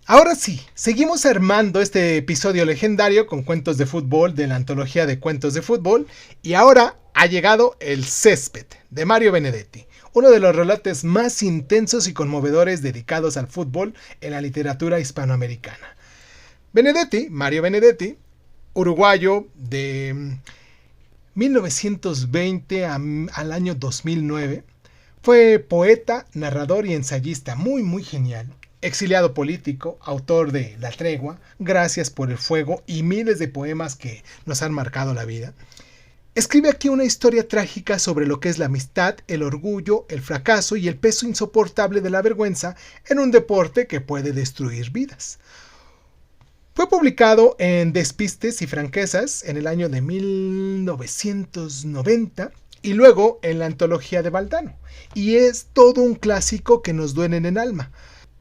Ahora sí, seguimos armando este episodio legendario con cuentos de fútbol de la antología de cuentos de fútbol y ahora ha llegado El Césped de Mario Benedetti, uno de los relatos más intensos y conmovedores dedicados al fútbol en la literatura hispanoamericana. Mario Benedetti, uruguayo de 1920 al año 2009, fue poeta, narrador y ensayista muy genial. Exiliado político, autor de La Tregua, Gracias por el Fuego y miles de poemas que nos han marcado la vida. Escribe aquí una historia trágica sobre lo que es la amistad, el orgullo, el fracaso y el peso insoportable de la vergüenza en un deporte que puede destruir vidas. Fue publicado en Despistes y Franquezas en el año de 1990 y luego en la antología de Valdano. Y es todo un clásico que nos duele en el alma.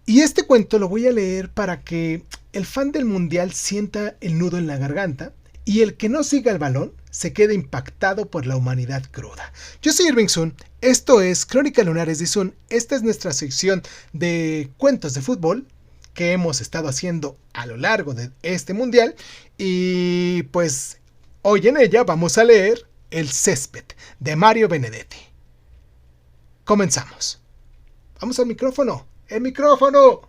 Y este cuento lo voy a leer para que el fan del mundial sienta el nudo en la garganta y el que no siga el balón se quede impactado por la humanidad cruda. Yo soy Irving Sun, esto es Crónica Lunares de Sun, esta es nuestra sección de cuentos de fútbol que hemos estado haciendo a lo largo de este mundial y pues hoy en ella vamos a leer El Césped de Mario Benedetti. Comenzamos. Vamos al micrófono. ¡El micrófono!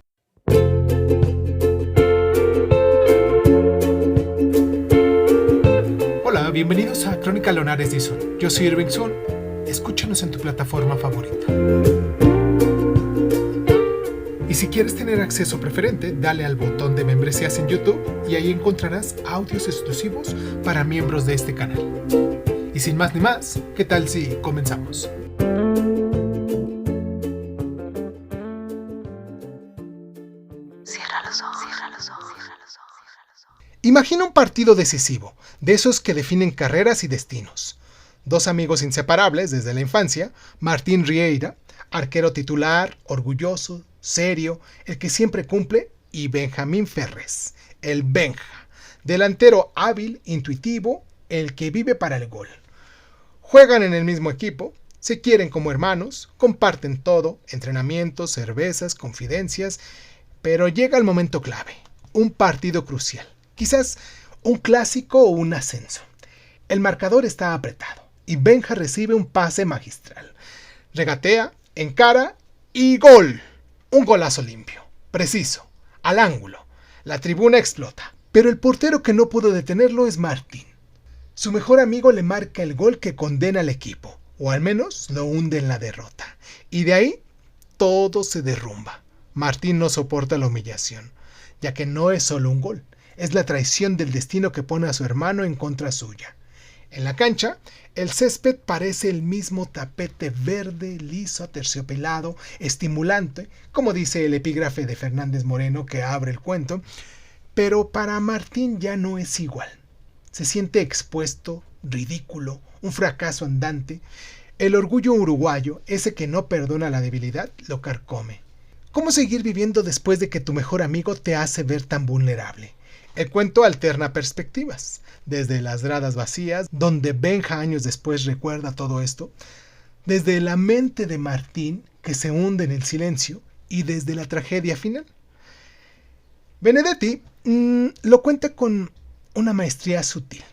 Hola, bienvenidos a Crónica Lunares de Sun. Yo soy Irving Sun. Escúchanos en tu plataforma favorita. Y si quieres tener acceso preferente, dale al botón de membresías en YouTube y ahí encontrarás audios exclusivos para miembros de este canal. Y sin más ni más, ¿qué tal si comenzamos? Imagina un partido decisivo, de esos que definen carreras y destinos. Dos amigos inseparables desde la infancia, Martín Rieira, arquero titular, orgulloso, serio, el que siempre cumple, y Benjamín Ferrés, el Benja, delantero hábil, intuitivo, el que vive para el gol. Juegan en el mismo equipo, se quieren como hermanos, comparten todo, entrenamientos, cervezas, confidencias, pero llega el momento clave, un partido crucial. Quizás un clásico o un ascenso. El marcador está apretado y Benja recibe un pase magistral. Regatea, encara y ¡gol! Un golazo limpio, preciso, al ángulo. La tribuna explota, pero el portero que no pudo detenerlo es Martín. Su mejor amigo le marca el gol que condena al equipo, o al menos lo hunde en la derrota. Y de ahí todo se derrumba. Martín no soporta la humillación, ya que no es solo un gol. Es la traición del destino que pone a su hermano en contra suya. En la cancha, el césped parece el mismo tapete verde, liso, aterciopelado, estimulante, como dice el epígrafe de Fernández Moreno que abre el cuento, pero para Martín ya no es igual. Se siente expuesto, ridículo, un fracaso andante. El orgullo uruguayo, ese que no perdona la debilidad, lo carcome. ¿Cómo seguir viviendo después de que tu mejor amigo te hace ver tan vulnerable? El cuento alterna perspectivas, desde las gradas vacías, donde Benja años después recuerda todo esto, desde la mente de Martín, que se hunde en el silencio, y desde la tragedia final. Benedetti lo cuenta con una maestría sutil,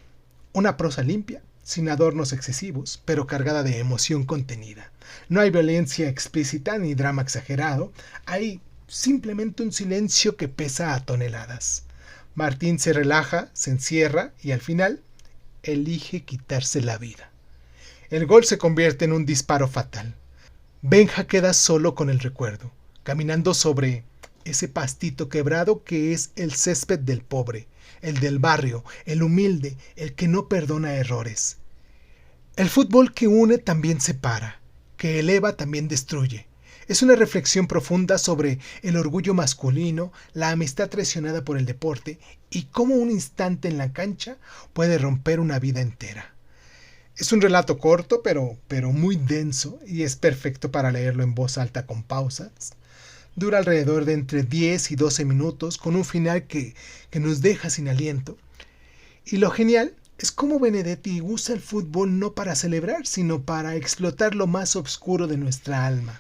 una prosa limpia, sin adornos excesivos, pero cargada de emoción contenida. No hay violencia explícita ni drama exagerado, hay simplemente un silencio que pesa a toneladas. Martín se relaja, se encierra y al final elige quitarse la vida. El gol se convierte en un disparo fatal. Benja queda solo con el recuerdo, caminando sobre ese pastito quebrado que es el césped del pobre, el del barrio, el humilde, el que no perdona errores. El fútbol que une también separa, que eleva también destruye. Es una reflexión profunda sobre el orgullo masculino, la amistad traicionada por el deporte y cómo un instante en la cancha puede romper una vida entera. Es un relato corto pero muy denso y es perfecto para leerlo en voz alta con pausas. Dura alrededor de entre 10 y 12 minutos con un final que nos deja sin aliento. Y lo genial es cómo Benedetti usa el fútbol no para celebrar, sino para explotar lo más oscuro de nuestra alma.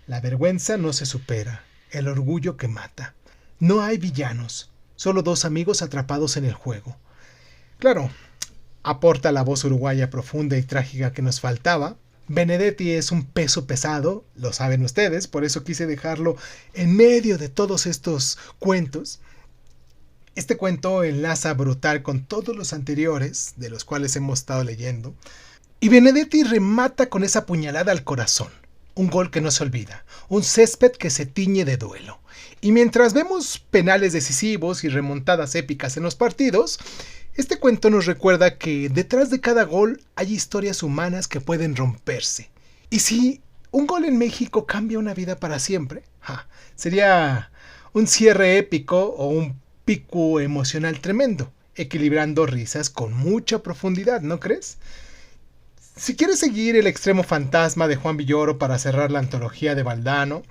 La vergüenza no se supera, el orgullo que mata. No hay villanos, solo dos amigos atrapados en el juego. Claro, aporta la voz uruguaya profunda y trágica que nos faltaba. Benedetti es un peso pesado, lo saben ustedes, por eso quise dejarlo en medio de todos estos cuentos. Este cuento enlaza brutal con todos los anteriores, de los cuales hemos estado leyendo, y Benedetti remata con esa puñalada al corazón. Un gol que no se olvida, un césped que se tiñe de duelo. Y mientras vemos penales decisivos y remontadas épicas en los partidos, este cuento nos recuerda que detrás de cada gol hay historias humanas que pueden romperse. Y si un gol en México cambia una vida para siempre, sería un cierre épico o un pico emocional tremendo, equilibrando risas con mucha profundidad, ¿no crees? Si quieres seguir el extremo fantasma de Juan Villoro para cerrar la antología de Valdano,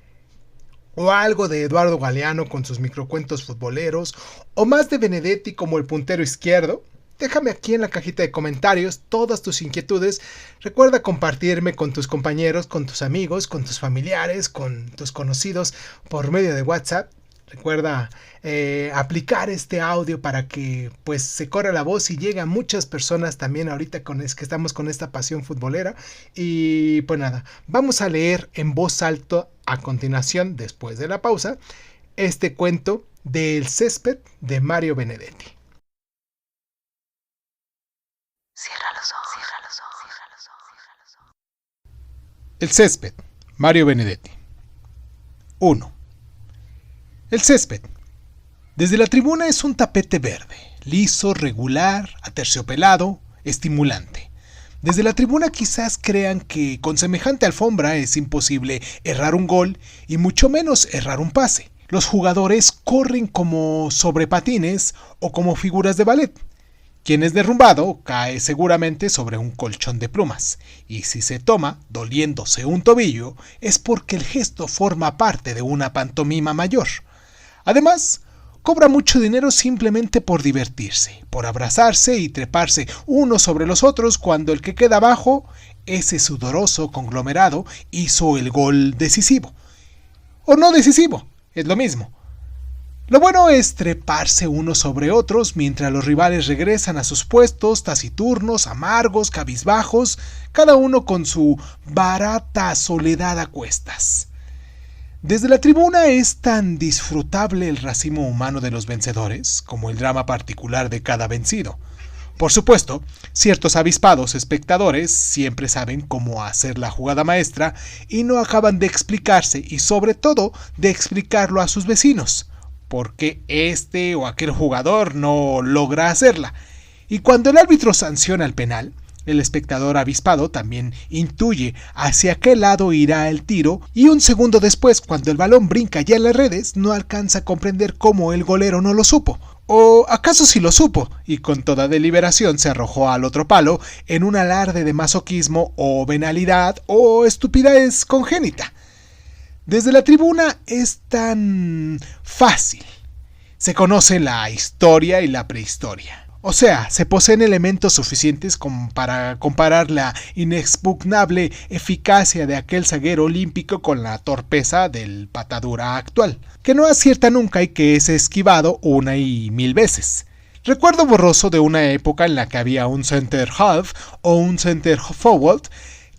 o algo de Eduardo Galeano con sus microcuentos futboleros, o más de Benedetti como el puntero izquierdo, déjame aquí en la cajita de comentarios todas tus inquietudes. Recuerda compartirme con tus compañeros, con tus amigos, con tus familiares, con tus conocidos por medio de WhatsApp. Recuerda aplicar este audio para que pues se corra la voz y llegue a muchas personas también ahorita que estamos con esta pasión futbolera. Y pues nada, vamos a leer en voz alta a continuación, después de la pausa, este cuento del césped de Mario Benedetti. Cierra los ojos, cierra los ojos, cierra los ojos, cierra los ojos. El césped, Mario Benedetti. 1. El césped. Desde la tribuna es un tapete verde, liso, regular, aterciopelado, estimulante. Desde la tribuna quizás crean que con semejante alfombra es imposible errar un gol y mucho menos errar un pase. Los jugadores corren como sobre patines o como figuras de ballet. Quien es derrumbado cae seguramente sobre un colchón de plumas, y si se toma doliéndose un tobillo es porque el gesto forma parte de una pantomima mayor. Además, cobra mucho dinero simplemente por divertirse, por abrazarse y treparse unos sobre los otros cuando el que queda abajo, ese sudoroso conglomerado, hizo el gol decisivo. O no decisivo, es lo mismo. Lo bueno es treparse unos sobre otros mientras los rivales regresan a sus puestos, taciturnos, amargos, cabizbajos, cada uno con su barata soledad a cuestas. Desde la tribuna es tan disfrutable el racimo humano de los vencedores como el drama particular de cada vencido. Por supuesto, ciertos avispados espectadores siempre saben cómo hacer la jugada maestra y no acaban de explicarse y sobre todo de explicarlo a sus vecinos, porque este o aquel jugador no logra hacerla. Y cuando el árbitro sanciona el penal, el espectador avispado también intuye hacia qué lado irá el tiro y un segundo después, cuando el balón brinca ya en las redes, no alcanza a comprender cómo el golero no lo supo. ¿O acaso sí lo supo y con toda deliberación se arrojó al otro palo en un alarde de masoquismo o venalidad o estupidez congénita? Desde la tribuna es tan fácil. Se conoce la historia y la prehistoria. O sea, se poseen elementos suficientes como para comparar la inexpugnable eficacia de aquel zaguero olímpico con la torpeza del patadura actual, que no acierta nunca y que es esquivado una y mil veces. Recuerdo borroso de una época en la que había un center half o un center forward,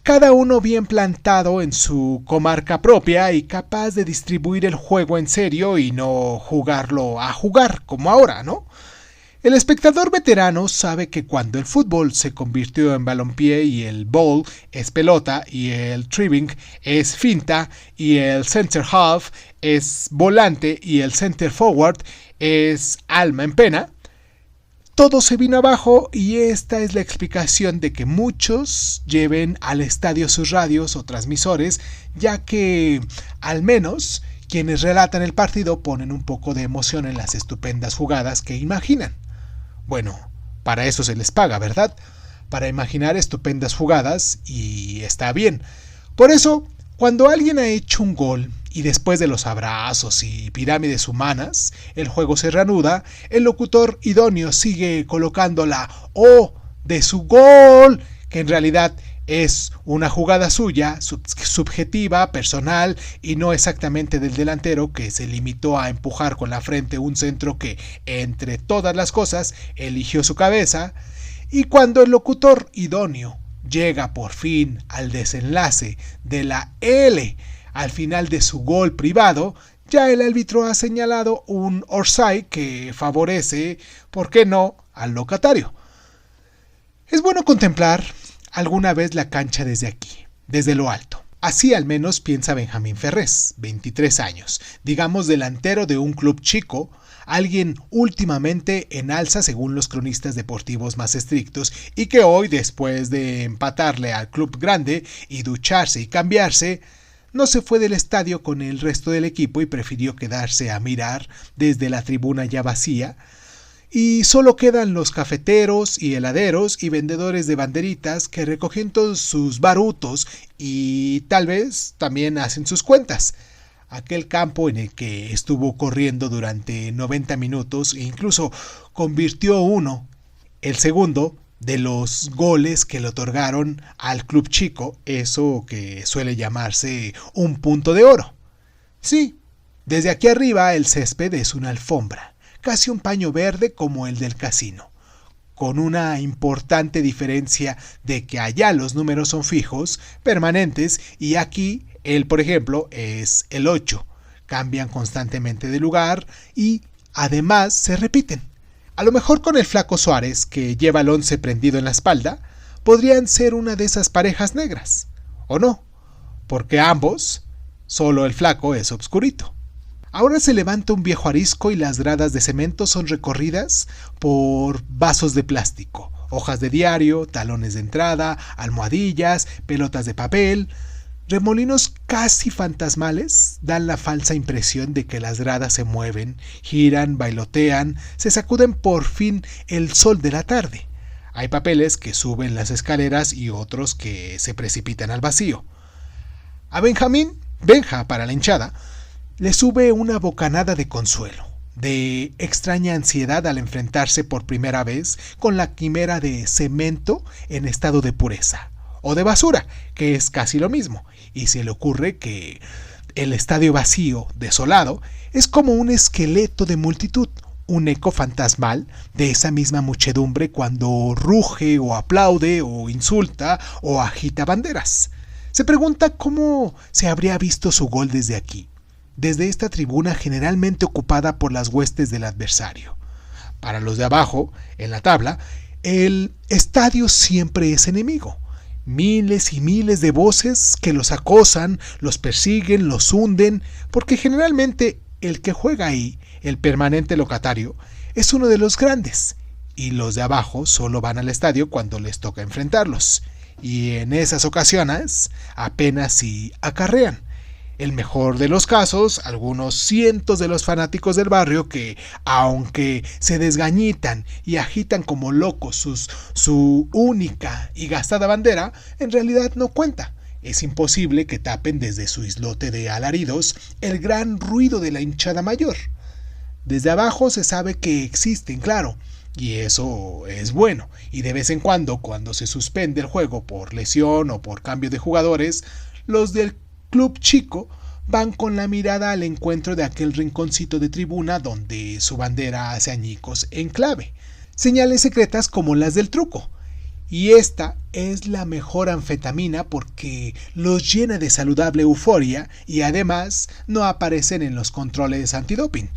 cada uno bien plantado en su comarca propia y capaz de distribuir el juego en serio y no jugarlo a jugar como ahora, ¿no? El espectador veterano sabe que cuando el fútbol se convirtió en balompié y el ball es pelota y el dribbling es finta y el center half es volante y el center forward es alma en pena, todo se vino abajo y esta es la explicación de que muchos lleven al estadio sus radios o transmisores, ya que al menos quienes relatan el partido ponen un poco de emoción en las estupendas jugadas que imaginan. Bueno, para eso se les paga, ¿verdad? Para imaginar estupendas jugadas y está bien. Por eso, cuando alguien ha hecho un gol y después de los abrazos y pirámides humanas, el juego se reanuda, el locutor idóneo sigue colocando la O de su gol, que en realidad Es una jugada suya, subjetiva, personal y no exactamente del delantero, que se limitó a empujar con la frente un centro que, entre todas las cosas, eligió su cabeza. Y cuando el locutor idóneo llega por fin al desenlace de la L al final de su gol privado, ya el árbitro ha señalado un offside que favorece, ¿por qué no?, al locatario. Es bueno contemplar alguna vez la cancha desde aquí, desde lo alto. Así al menos piensa Benjamín Ferrés, 23 años, digamos delantero de un club chico, alguien últimamente en alza según los cronistas deportivos más estrictos y que hoy, después de empatarle al club grande y ducharse y cambiarse, no se fue del estadio con el resto del equipo y prefirió quedarse a mirar desde la tribuna ya vacía. Y solo quedan los cafeteros y heladeros y vendedores de banderitas que recogen todos sus barutos y tal vez también hacen sus cuentas. Aquel campo en el que estuvo corriendo durante 90 minutos e incluso convirtió uno, el segundo, de los goles que le otorgaron al club chico, eso que suele llamarse un punto de oro. Sí, desde aquí arriba el césped es una alfombra, casi un paño verde como el del casino, con una importante diferencia de que allá los números son fijos, permanentes, y aquí él, por ejemplo, es el 8. Cambian constantemente de lugar y además se repiten. A lo mejor con el flaco Suárez, que lleva el 11 prendido en la espalda, podrían ser una de esas parejas negras. ¿O no? Porque ambos, solo el flaco es obscurito. Ahora se levanta un viejo arisco y las gradas de cemento son recorridas por vasos de plástico, hojas de diario, talones de entrada, almohadillas, pelotas de papel. Remolinos casi fantasmales dan la falsa impresión de que las gradas se mueven, giran, bailotean, se sacuden por fin el sol de la tarde. Hay papeles que suben las escaleras y otros que se precipitan al vacío. A Benja para la hinchada, le sube una bocanada de consuelo, de extraña ansiedad al enfrentarse por primera vez con la quimera de cemento en estado de pureza, o de basura, que es casi lo mismo, y se le ocurre que el estadio vacío, desolado, es como un esqueleto de multitud, un eco fantasmal de esa misma muchedumbre cuando ruge o aplaude o insulta o agita banderas. Se pregunta cómo se habría visto su gol desde aquí, desde esta tribuna generalmente ocupada por las huestes del adversario. Para los de abajo, en la tabla, el estadio siempre es enemigo. Miles y miles de voces que los acosan, los persiguen, los hunden, porque generalmente el que juega ahí, el permanente locatario, es uno de los grandes, y los de abajo solo van al estadio cuando les toca enfrentarlos, y en esas ocasiones apenas si acarrean. El mejor de los casos, algunos cientos de los fanáticos del barrio que, aunque se desgañitan y agitan como locos su única y gastada bandera, en realidad no cuenta. Es imposible que tapen desde su islote de alaridos el gran ruido de la hinchada mayor. Desde abajo se sabe que existen, claro, y eso es bueno, y de vez en cuando se suspende el juego por lesión o por cambio de jugadores, los del club chico van con la mirada al encuentro de aquel rinconcito de tribuna donde su bandera hace añicos en clave, señales secretas como las del truco. Y esta es la mejor anfetamina porque los llena de saludable euforia y además no aparecen en los controles antidoping.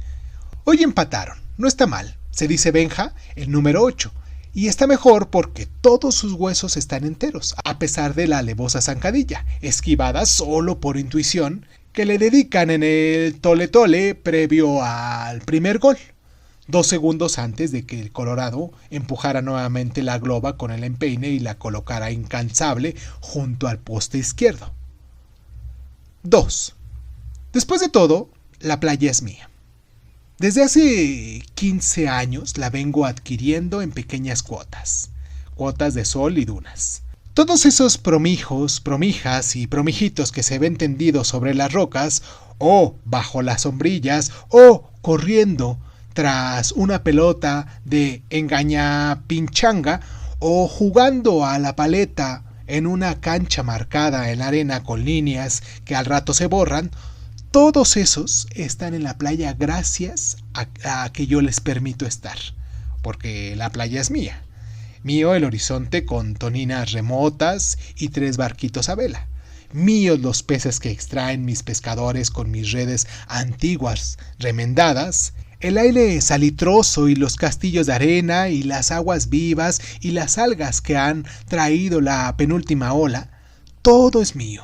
Hoy empataron, no está mal, se dice Benja, el número 8. Y está mejor porque todos sus huesos están enteros, a pesar de la alevosa zancadilla, esquivada solo por intuición, que le dedican en el tole-tole previo al primer gol, 2 segundos antes de que el Colorado empujara nuevamente la globa con el empeine y la colocara incansable junto al poste izquierdo. 2. Después de todo, la playa es mía. Desde hace 15 años la vengo adquiriendo en pequeñas cuotas de sol y dunas. Todos esos promijos, promijas y promijitos que se ven tendidos sobre las rocas, o bajo las sombrillas, o corriendo tras una pelota de engaña pinchanga, o jugando a la paleta en una cancha marcada en la arena con líneas que al rato se borran, todos esos están en la playa gracias a que yo les permito estar, porque la playa es mía. Mío el horizonte con toninas remotas y 3 barquitos a vela. Míos los peces que extraen mis pescadores con mis redes antiguas remendadas, el aire salitroso y los castillos de arena y las aguas vivas y las algas que han traído la penúltima ola, todo es mío.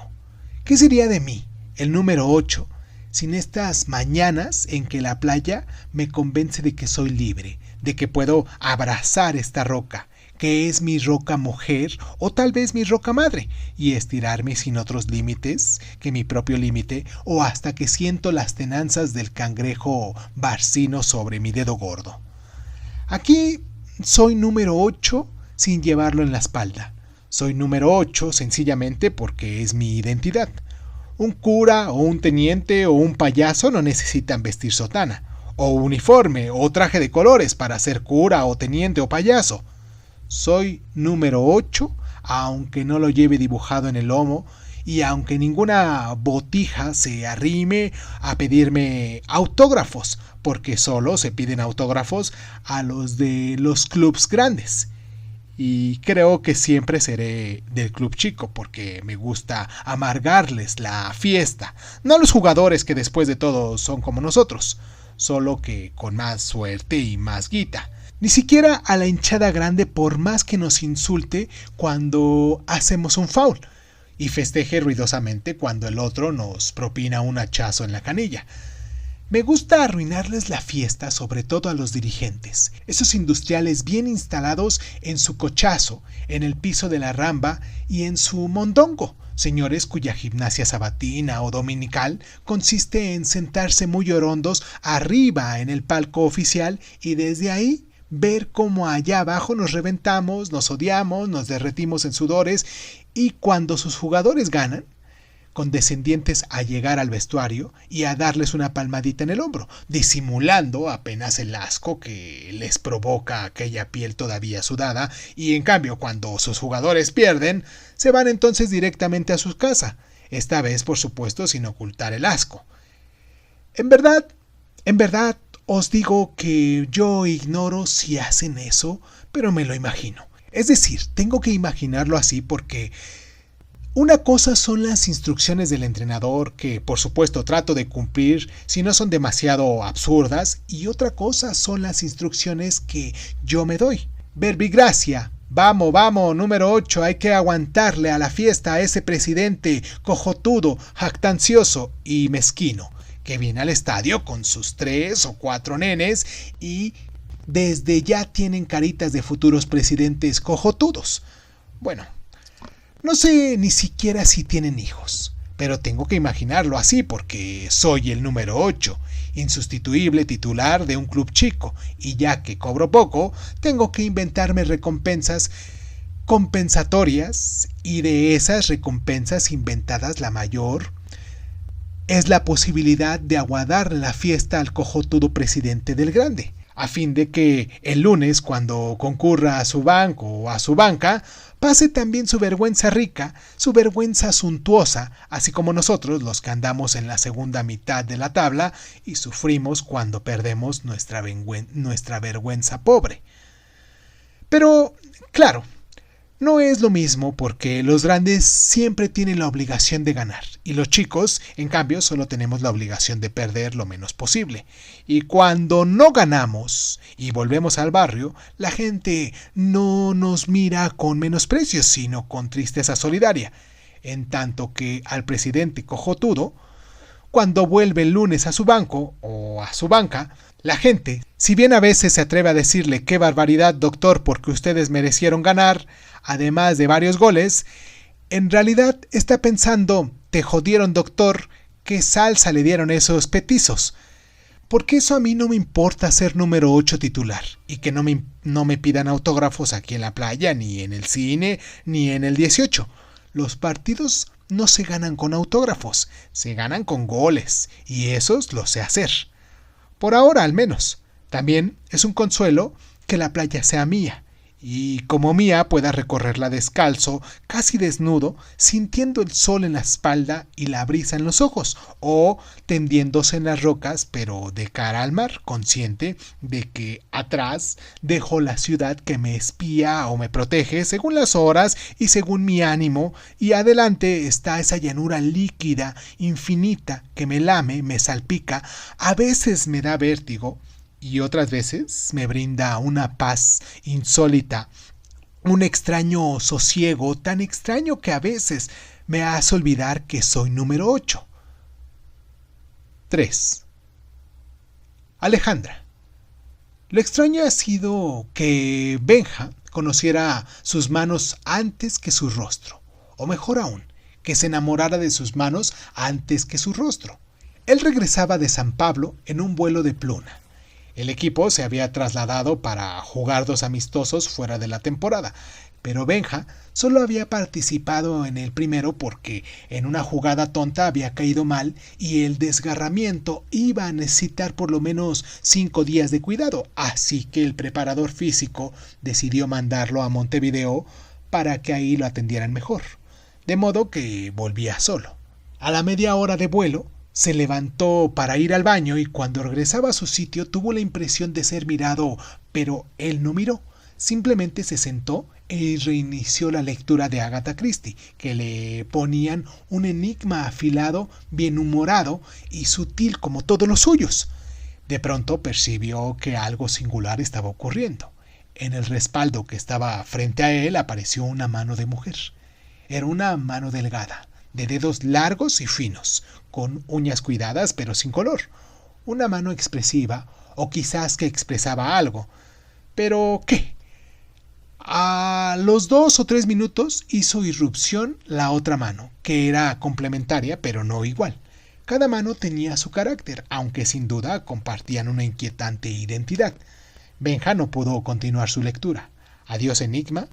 ¿Qué sería de mí, el número 8, sin estas mañanas en que la playa me convence de que soy libre, de que puedo abrazar esta roca, que es mi roca mujer o tal vez mi roca madre, y estirarme sin otros límites que mi propio límite o hasta que siento las tenazas del cangrejo barcino sobre mi dedo gordo? Aquí soy número 8 sin llevarlo en la espalda. Soy número 8 sencillamente porque es mi identidad. Un cura o un teniente o un payaso no necesitan vestir sotana, o uniforme o traje de colores para ser cura o teniente o payaso. Soy número 8, aunque no lo lleve dibujado en el lomo y aunque ninguna botija se arrime a pedirme autógrafos, porque solo se piden autógrafos a los de los clubs grandes. Y creo que siempre seré del club chico porque me gusta amargarles la fiesta, no a los jugadores que después de todo son como nosotros, solo que con más suerte y más guita. Ni siquiera a la hinchada grande por más que nos insulte cuando hacemos un foul y festeje ruidosamente cuando el otro nos propina un hachazo en la canilla. Me gusta arruinarles la fiesta, sobre todo a los dirigentes, esos industriales bien instalados en su cochazo, en el piso de la ramba y en su mondongo, señores cuya gimnasia sabatina o dominical consiste en sentarse muy orondos arriba en el palco oficial y desde ahí ver cómo allá abajo nos reventamos, nos odiamos, nos derretimos en sudores y cuando sus jugadores ganan, condescendientes a llegar al vestuario y a darles una palmadita en el hombro, disimulando apenas el asco que les provoca aquella piel todavía sudada, y en cambio cuando sus jugadores pierden, se van entonces directamente a su casa, esta vez por supuesto sin ocultar el asco. En verdad, os digo que yo ignoro si hacen eso, pero me lo imagino. Es decir, tengo que imaginarlo así porque una cosa son las instrucciones del entrenador, que por supuesto trato de cumplir si no son demasiado absurdas, y otra cosa son las instrucciones que yo me doy. Verbigracia. Vamos, número 8, hay que aguantarle a la fiesta a ese presidente cojotudo, jactancioso y mezquino, que viene al estadio con sus 3 o 4 nenes y desde ya tienen caritas de futuros presidentes cojotudos. Bueno, no sé ni siquiera si tienen hijos, pero tengo que imaginarlo así porque soy el número 8, insustituible titular de un club chico, y ya que cobro poco, tengo que inventarme recompensas compensatorias, y de esas recompensas inventadas la mayor es la posibilidad de aguardar la fiesta al cojotudo presidente del grande, a fin de que el lunes, cuando concurra a su banco o a su banca, pase también su vergüenza rica, su vergüenza suntuosa, así como nosotros los que andamos en la segunda mitad de la tabla y sufrimos cuando perdemos nuestra vergüenza pobre. Pero, claro, no es lo mismo porque los grandes siempre tienen la obligación de ganar y los chicos, en cambio, solo tenemos la obligación de perder lo menos posible. Y cuando no ganamos y volvemos al barrio, la gente no nos mira con menosprecio, sino con tristeza solidaria. En tanto que al presidente cojotudo, cuando vuelve el lunes a su banco o a su banca, la gente, si bien a veces se atreve a decirle qué barbaridad, doctor, porque ustedes merecieron ganar, además de varios goles, en realidad está pensando, te jodieron, doctor, qué salsa le dieron esos petizos. Porque eso a mí no me importa ser número 8 titular y que no me pidan autógrafos aquí en la playa, ni en el cine, ni en el 18. Los partidos no se ganan con autógrafos, se ganan con goles, y esos los sé hacer. Por ahora al menos. También es un consuelo que la playa sea mía y como Mía pueda recorrerla descalzo, casi desnudo, sintiendo el sol en la espalda y la brisa en los ojos, o tendiéndose en las rocas pero de cara al mar, consciente de que atrás dejo la ciudad que me espía o me protege según las horas y según mi ánimo, y adelante está esa llanura líquida, infinita, que me lame, me salpica, a veces me da vértigo, y otras veces me brinda una paz insólita, un extraño sosiego, tan extraño que a veces me hace olvidar que soy número 8. 3. Alejandra. Lo extraño ha sido que Benja conociera sus manos antes que su rostro, o mejor aún, que se enamorara de sus manos antes que su rostro. Él regresaba de San Pablo en un vuelo de pluna. El equipo se había trasladado para jugar 2 amistosos fuera de la temporada, pero Benja solo había participado en el primero porque en una jugada tonta había caído mal y el desgarramiento iba a necesitar por lo menos 5 días de cuidado, así que el preparador físico decidió mandarlo a Montevideo para que ahí lo atendieran mejor, de modo que volvía solo. A la media hora de vuelo, se levantó para ir al baño y cuando regresaba a su sitio tuvo la impresión de ser mirado, pero él no miró. Simplemente se sentó y reinició la lectura de Agatha Christie, que le ponían un enigma afilado, bien humorado y sutil como todos los suyos. De pronto percibió que algo singular estaba ocurriendo. En el respaldo que estaba frente a él apareció una mano de mujer. Era una mano delgada, de dedos largos y finos, con uñas cuidadas pero sin color. Una mano expresiva, o quizás que expresaba algo. ¿Pero qué? A los 2 o 3 minutos hizo irrupción la otra mano, que era complementaria pero no igual. Cada mano tenía su carácter, aunque sin duda compartían una inquietante identidad. Benja no pudo continuar su lectura. Adiós enigma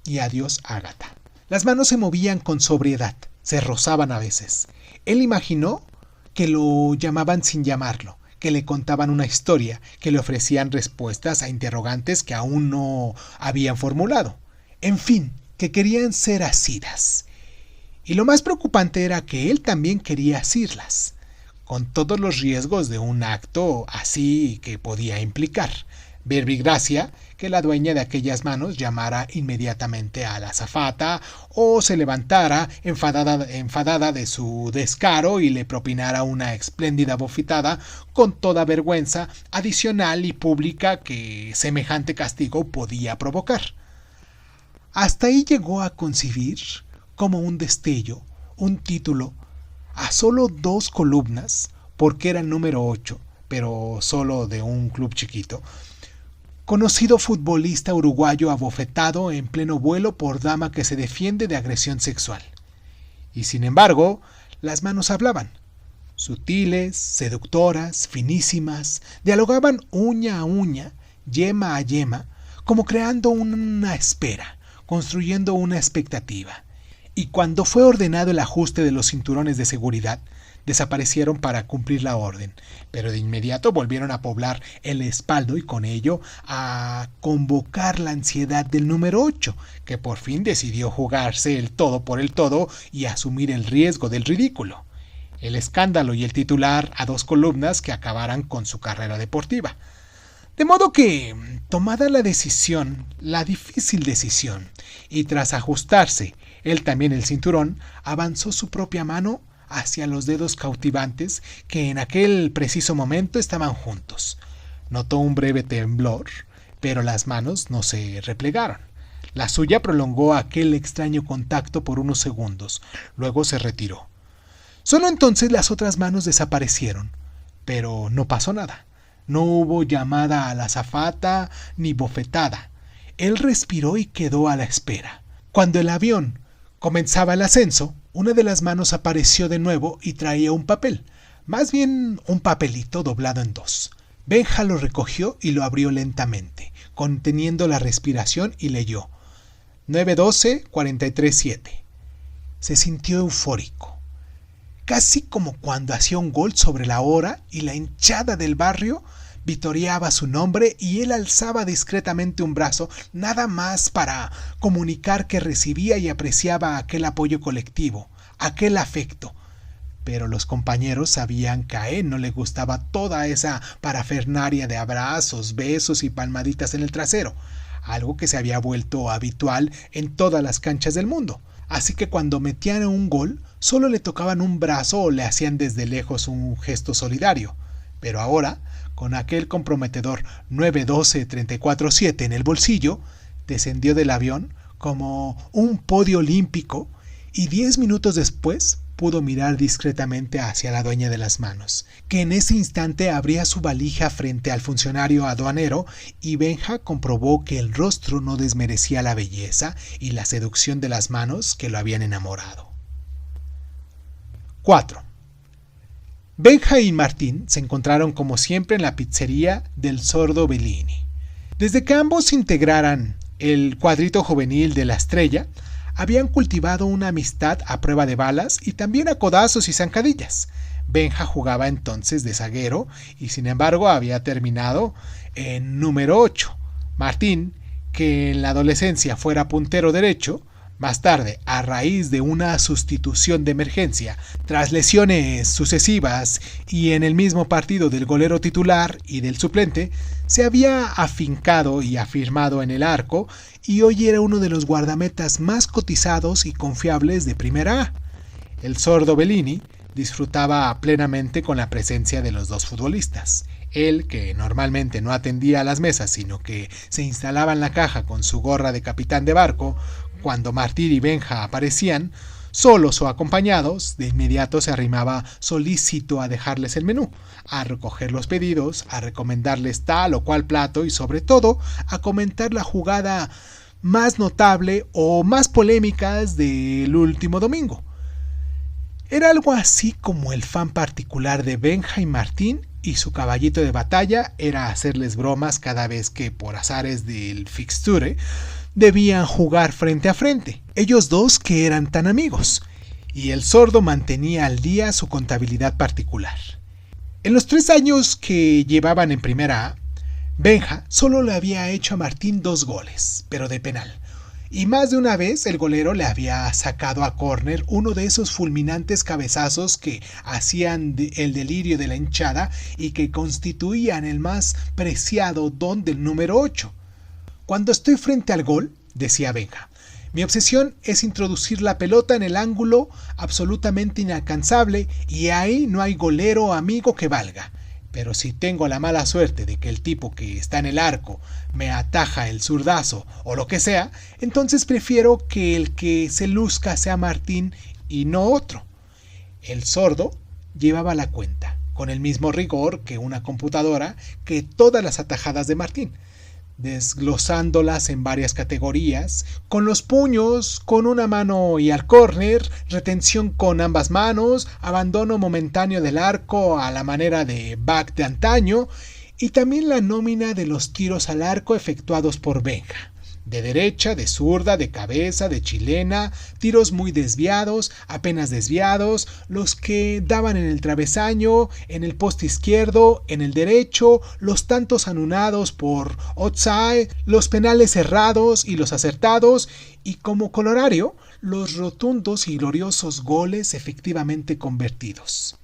y adiós Agatha. Las manos se movían con sobriedad, se rozaban a veces. Él imaginó que lo llamaban sin llamarlo, que le contaban una historia, que le ofrecían respuestas a interrogantes que aún no habían formulado. En fin, que querían ser asidas. Y lo más preocupante era que él también quería asirlas, con todos los riesgos de un acto así que podía implicar. Verbigracia que la dueña de aquellas manos llamara inmediatamente a la azafata o se levantara enfadada de su descaro y le propinara una espléndida bofetada con toda vergüenza adicional y pública que semejante castigo podía provocar. Hasta ahí llegó a concebir como un destello, un título, a solo 2 columnas, porque era el número 8, pero solo de un club chiquito. Conocido futbolista uruguayo abofetado en pleno vuelo por dama que se defiende de agresión sexual. Y sin embargo, las manos hablaban. Sutiles, seductoras, finísimas, dialogaban uña a uña, yema a yema, como creando una espera, construyendo una expectativa. Y cuando fue ordenado el ajuste de los cinturones de seguridad, desaparecieron para cumplir la orden, pero de inmediato volvieron a poblar el espaldo y con ello a convocar la ansiedad del número 8, que por fin decidió jugarse el todo por el todo y asumir el riesgo del ridículo, el escándalo y el titular a 2 columnas que acabaran con su carrera deportiva. De modo que, tomada la decisión, la difícil decisión, y tras ajustarse él también el cinturón, avanzó su propia mano hacia los dedos cautivantes que en aquel preciso momento estaban juntos. Notó un breve temblor, pero las manos no se replegaron. La suya prolongó aquel extraño contacto por unos segundos, luego se retiró. Solo entonces las otras manos desaparecieron, pero no pasó nada. No hubo llamada a la azafata ni bofetada. Él respiró y quedó a la espera. Cuando el avión comenzaba el ascenso, una de las manos apareció de nuevo y traía un papel, más bien un papelito doblado en 2. Benja lo recogió y lo abrió lentamente, conteniendo la respiración y leyó 9-12-43-7. Se sintió eufórico, casi como cuando hacía un gol sobre la hora y la hinchada del barrio vitoreaba su nombre y él alzaba discretamente un brazo, nada más para comunicar que recibía y apreciaba aquel apoyo colectivo, aquel afecto. Pero los compañeros sabían que a él no le gustaba toda esa parafernaria de abrazos, besos y palmaditas en el trasero, algo que se había vuelto habitual en todas las canchas del mundo. Así que cuando metían un gol, solo le tocaban un brazo o le hacían desde lejos un gesto solidario. Pero ahora, con aquel comprometedor 9-12-34-7 en el bolsillo, descendió del avión como un podio olímpico y 10 minutos después pudo mirar discretamente hacia la dueña de las manos, que en ese instante abría su valija frente al funcionario aduanero, y Benja comprobó que el rostro no desmerecía la belleza y la seducción de las manos que lo habían enamorado. 4. Benja y Martín se encontraron como siempre en la pizzería del Sordo Bellini. Desde que ambos integraran el cuadrito juvenil de La Estrella, habían cultivado una amistad a prueba de balas y también a codazos y zancadillas. Benja jugaba entonces de zaguero y sin embargo había terminado en número 8. Martín, que en la adolescencia fuera puntero derecho, más tarde, a raíz de una sustitución de emergencia, tras lesiones sucesivas y en el mismo partido del golero titular y del suplente, se había afincado y afirmado en el arco y hoy era uno de los guardametas más cotizados y confiables de Primera A. El Sordo Bellini disfrutaba plenamente con la presencia de los dos futbolistas. Él, que normalmente no atendía a las mesas, sino que se instalaba en la caja con su gorra de capitán de barco, cuando Martín y Benja aparecían, solos o acompañados, de inmediato se arrimaba solícito a dejarles el menú, a recoger los pedidos, a recomendarles tal o cual plato y sobre todo a comentar la jugada más notable o más polémicas del último domingo. Era algo así como el fan particular de Benja y Martín, y su caballito de batalla era hacerles bromas cada vez que, por azares del fixture, debían jugar frente a frente, ellos dos que eran tan amigos, y el Sordo mantenía al día su contabilidad particular. En los 3 años que llevaban en Primera A, Benja solo le había hecho a Martín 2 goles, pero de penal, y más de una vez el golero le había sacado a córner uno de esos fulminantes cabezazos que hacían el delirio de la hinchada y que constituían el más preciado don del número 8. Cuando estoy frente al gol, decía Benja, mi obsesión es introducir la pelota en el ángulo absolutamente inalcanzable y ahí no hay golero amigo que valga. Pero si tengo la mala suerte de que el tipo que está en el arco me ataja el zurdazo o lo que sea, entonces prefiero que el que se luzca sea Martín y no otro. El Sordo llevaba la cuenta, con el mismo rigor que una computadora, que todas las atajadas de Martín, desglosándolas en varias categorías, con los puños, con una mano y al córner, retención con ambas manos, abandono momentáneo del arco a la manera de back de antaño, y también la nómina de los tiros al arco efectuados por Benja. De derecha, de zurda, de cabeza, de chilena, tiros muy desviados, apenas desviados, los que daban en el travesaño, en el poste izquierdo, en el derecho, los tantos anulados por outside, los penales cerrados y los acertados, y como colorario, los rotundos y gloriosos goles efectivamente convertidos.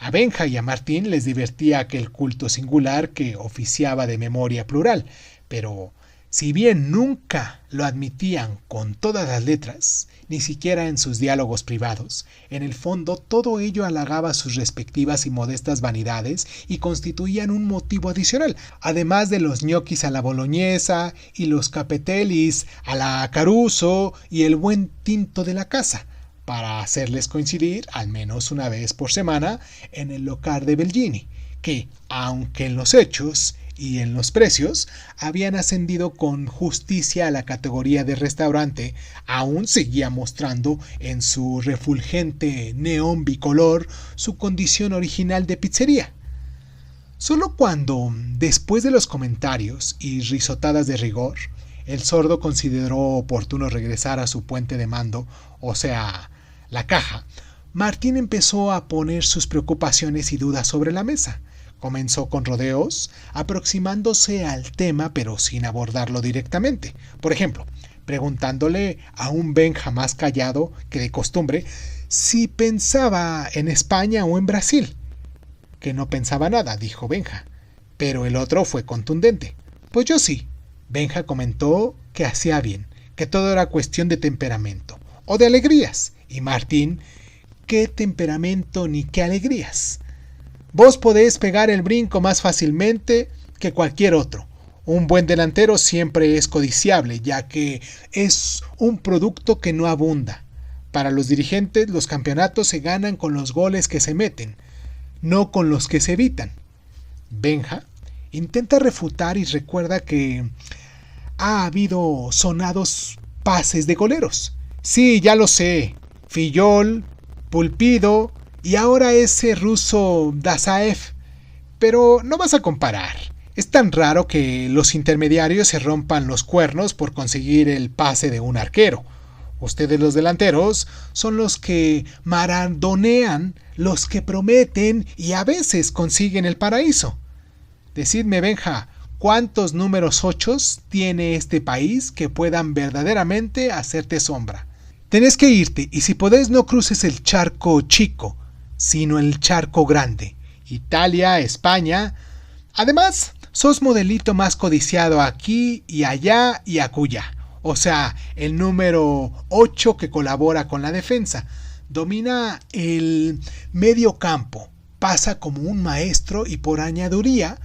A Benja y a Martín les divertía aquel culto singular que oficiaba de memoria plural, pero si bien nunca lo admitían con todas las letras, ni siquiera en sus diálogos privados, en el fondo todo ello halagaba sus respectivas y modestas vanidades y constituían un motivo adicional, además de los ñoquis a la boloñesa y los capetelis a la Caruso y el buen tinto de la casa, para hacerles coincidir al menos una vez por semana en el local de Bellini, que, aunque en los hechos y en los precios habían ascendido con justicia a la categoría de restaurante, aún seguía mostrando en su refulgente neón bicolor su condición original de pizzería. Solo cuando, después de los comentarios y risotadas de rigor, el Sordo consideró oportuno regresar a su puente de mando, o sea, la caja, Martín empezó a poner sus preocupaciones y dudas sobre la mesa, Comenzó con rodeos, aproximándose al tema pero sin abordarlo directamente. Por ejemplo, preguntándole a un Benja más callado que de costumbre si pensaba en España o en Brasil. Que no pensaba nada, dijo Benja. Pero el otro fue contundente. Pues yo sí. Benja comentó que hacía bien, que todo era cuestión de temperamento, o de alegrías. Y Martín, ¿qué temperamento ni qué alegrías? Vos podés pegar el brinco más fácilmente que cualquier otro. Un buen delantero siempre es codiciable, ya que es un producto que no abunda. Para los dirigentes, los campeonatos se ganan con los goles que se meten, no con los que se evitan. Benja intenta refutar y recuerda que ha habido sonados pases de goleros. Sí, ya lo sé. Fillol, Pulpido y ahora ese ruso Dazaev. Pero no vas a comparar. Es tan raro que los intermediarios se rompan los cuernos por conseguir el pase de un arquero. Ustedes los delanteros son los que maradonean, los que prometen y a veces consiguen el paraíso. Decidme, Benja, ¿cuántos números 8 tiene este país que puedan verdaderamente hacerte sombra? Tenés que irte y si podés no cruces el charco chico, sino el charco grande. Italia, España. Además, sos modelito más codiciado aquí y allá y acullá. O sea, el número 8 que colabora con la defensa. Domina el medio campo. Pasa como un maestro y por añadiduría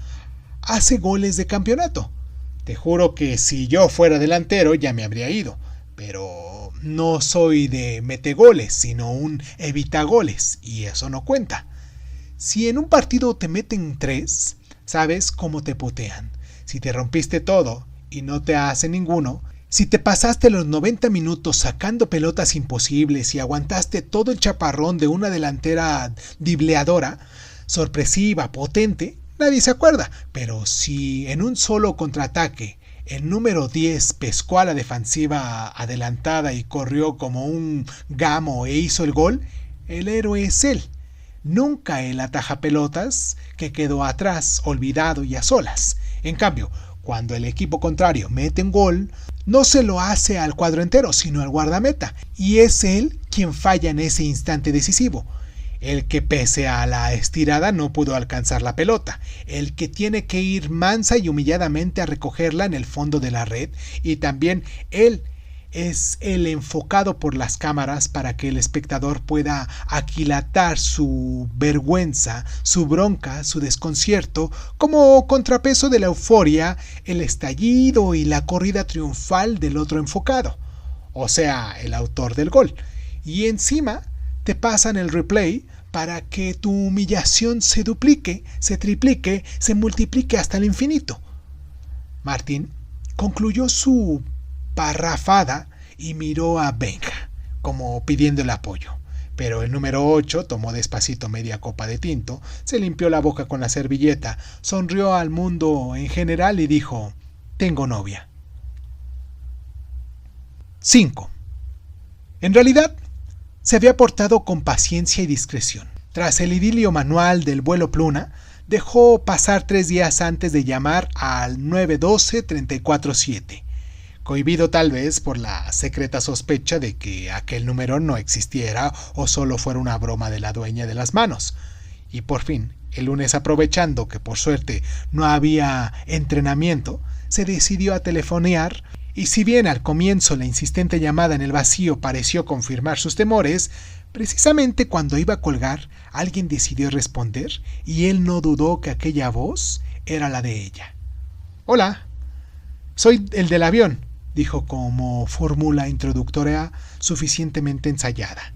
hace goles de campeonato. Te juro que si yo fuera delantero ya me habría ido. Pero no soy de metegoles, sino un evitagoles. Y eso no cuenta. Si en un partido te meten 3, sabes cómo te putean. Si te rompiste todo y no te hace ninguno, si te pasaste los 90 minutos sacando pelotas imposibles y aguantaste todo el chaparrón de una delantera dibleadora, sorpresiva, potente, nadie se acuerda. Pero si en un solo contraataque el número 10 pescó a la defensiva adelantada y corrió como un gamo e hizo el gol, el héroe es él. Nunca el atajapelotas que quedó atrás, olvidado y a solas. En cambio, cuando el equipo contrario mete un gol, no se lo hace al cuadro entero, sino al guardameta, y es él quien falla en ese instante decisivo. El que pese a la estirada no pudo alcanzar la pelota, el que tiene que ir mansa y humilladamente a recogerla en el fondo de la red, y también él es el enfocado por las cámaras para que el espectador pueda aquilatar su vergüenza, su bronca, su desconcierto, como contrapeso de la euforia, el estallido y la corrida triunfal del otro enfocado, o sea, el autor del gol. Y encima te pasan el replay para que tu humillación se duplique, se triplique, se multiplique hasta el infinito. Martín concluyó su parrafada y miró a Benja, como pidiendo el apoyo. Pero el número 8 tomó despacito media copa de tinto, se limpió la boca con la servilleta, sonrió al mundo en general y dijo: «Tengo novia». 5. En realidad, se había portado con paciencia y discreción. Tras el idilio manual del vuelo Pluna, dejó pasar 3 días antes de llamar al 912-347. Cohibido tal vez por la secreta sospecha de que aquel número no existiera o solo fuera una broma de la dueña de las manos. Y por fin, el lunes, aprovechando que por suerte no había entrenamiento, se decidió a telefonear, y si bien al comienzo la insistente llamada en el vacío pareció confirmar sus temores, precisamente cuando iba a colgar, alguien decidió responder y él no dudó que aquella voz era la de ella. «Hola, soy el del avión», dijo como fórmula introductoria suficientemente ensayada.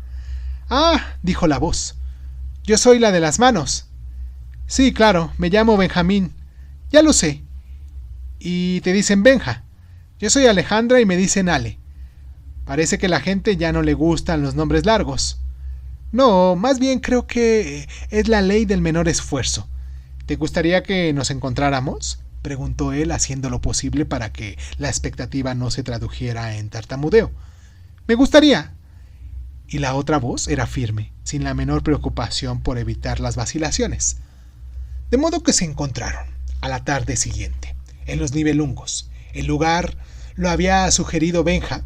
«Ah», dijo la voz, «yo soy la de las manos». «Sí, claro, me llamo Benjamín». «Ya lo sé». «Y te dicen Benja». «Yo soy Alejandra y me dicen Ale». «Parece que la gente ya no le gustan los nombres largos». «No, más bien creo que es la ley del menor esfuerzo». «¿Te gustaría que nos encontráramos?», preguntó él, haciendo lo posible para que la expectativa no se tradujera en tartamudeo. «Me gustaría». Y la otra voz era firme, sin la menor preocupación por evitar las vacilaciones. De modo que se encontraron a la tarde siguiente, en los Nibelungos. El lugar lo había sugerido Benja,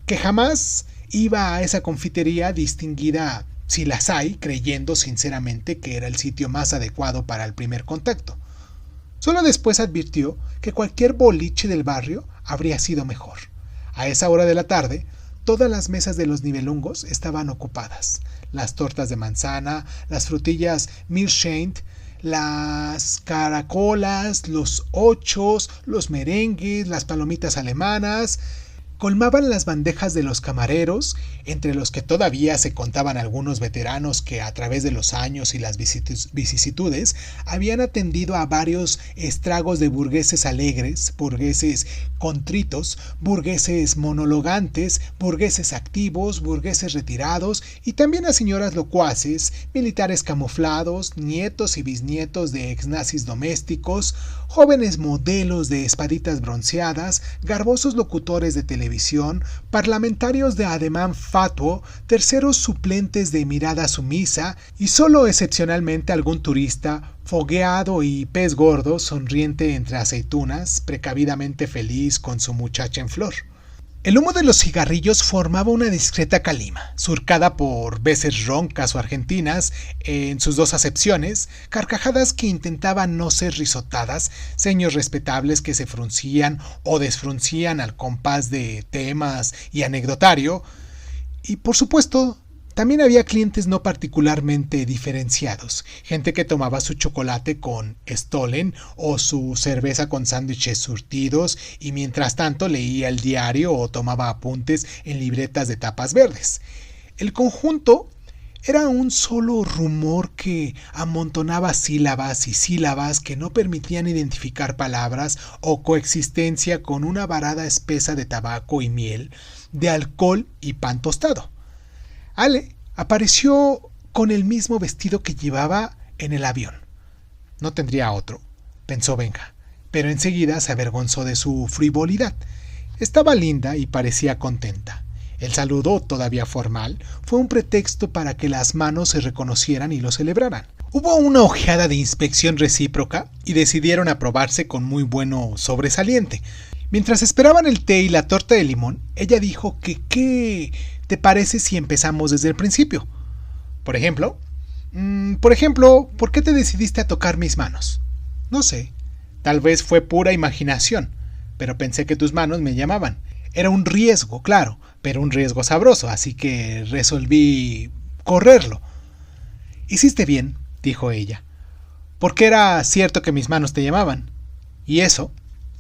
que jamás iba a esa confitería distinguida, si las hay, creyendo sinceramente que era el sitio más adecuado para el primer contacto. Solo después advirtió que cualquier boliche del barrio habría sido mejor. A esa hora de la tarde, todas las mesas de los Nibelungos estaban ocupadas. Las tortas de manzana, las frutillas Milchschenk, las caracolas, los ochos, los merengues, las palomitas alemanas, colmaban las bandejas de los camareros, entre los que todavía se contaban algunos veteranos que a través de los años y las vicisitudes habían atendido a varios estragos de burgueses alegres, burgueses contritos, burgueses monologantes, burgueses activos, burgueses retirados y también a señoras locuaces, militares camuflados, nietos y bisnietos de exnazis domésticos, jóvenes modelos de espaditas bronceadas, garbosos locutores de televisión, parlamentarios de ademán fatuo, terceros suplentes de mirada sumisa y solo excepcionalmente algún turista fogueado y pez gordo sonriente entre aceitunas, precavidamente feliz con su muchacha en flor. El humo de los cigarrillos formaba una discreta calima, surcada por veces roncas o argentinas, en sus dos acepciones, carcajadas que intentaban no ser risotadas, ceños respetables que se fruncían o desfruncían al compás de temas y anecdotario, y por supuesto, también había clientes no particularmente diferenciados, gente que tomaba su chocolate con Stollen o su cerveza con sándwiches surtidos y mientras tanto leía el diario o tomaba apuntes en libretas de tapas verdes. El conjunto era un solo rumor que amontonaba sílabas y sílabas que no permitían identificar palabras o coexistencia con una varada espesa de tabaco y miel, de alcohol y pan tostado. Ale apareció con el mismo vestido que llevaba en el avión. No tendría otro, pensó Benja, pero enseguida se avergonzó de su frivolidad. Estaba linda y parecía contenta. El saludo, todavía formal, fue un pretexto para que las manos se reconocieran y lo celebraran. Hubo una ojeada de inspección recíproca y decidieron aprobarse con muy bueno sobresaliente. Mientras esperaban el té y la torta de limón, ella dijo que ¿qué te parece si empezamos desde el principio? Por ejemplo, ¿por qué te decidiste a tocar mis manos? No sé, tal vez fue pura imaginación, pero pensé que tus manos me llamaban. Era un riesgo, claro, pero un riesgo sabroso, así que resolví correrlo. Hiciste bien, dijo ella, porque era cierto que mis manos te llamaban. Y eso,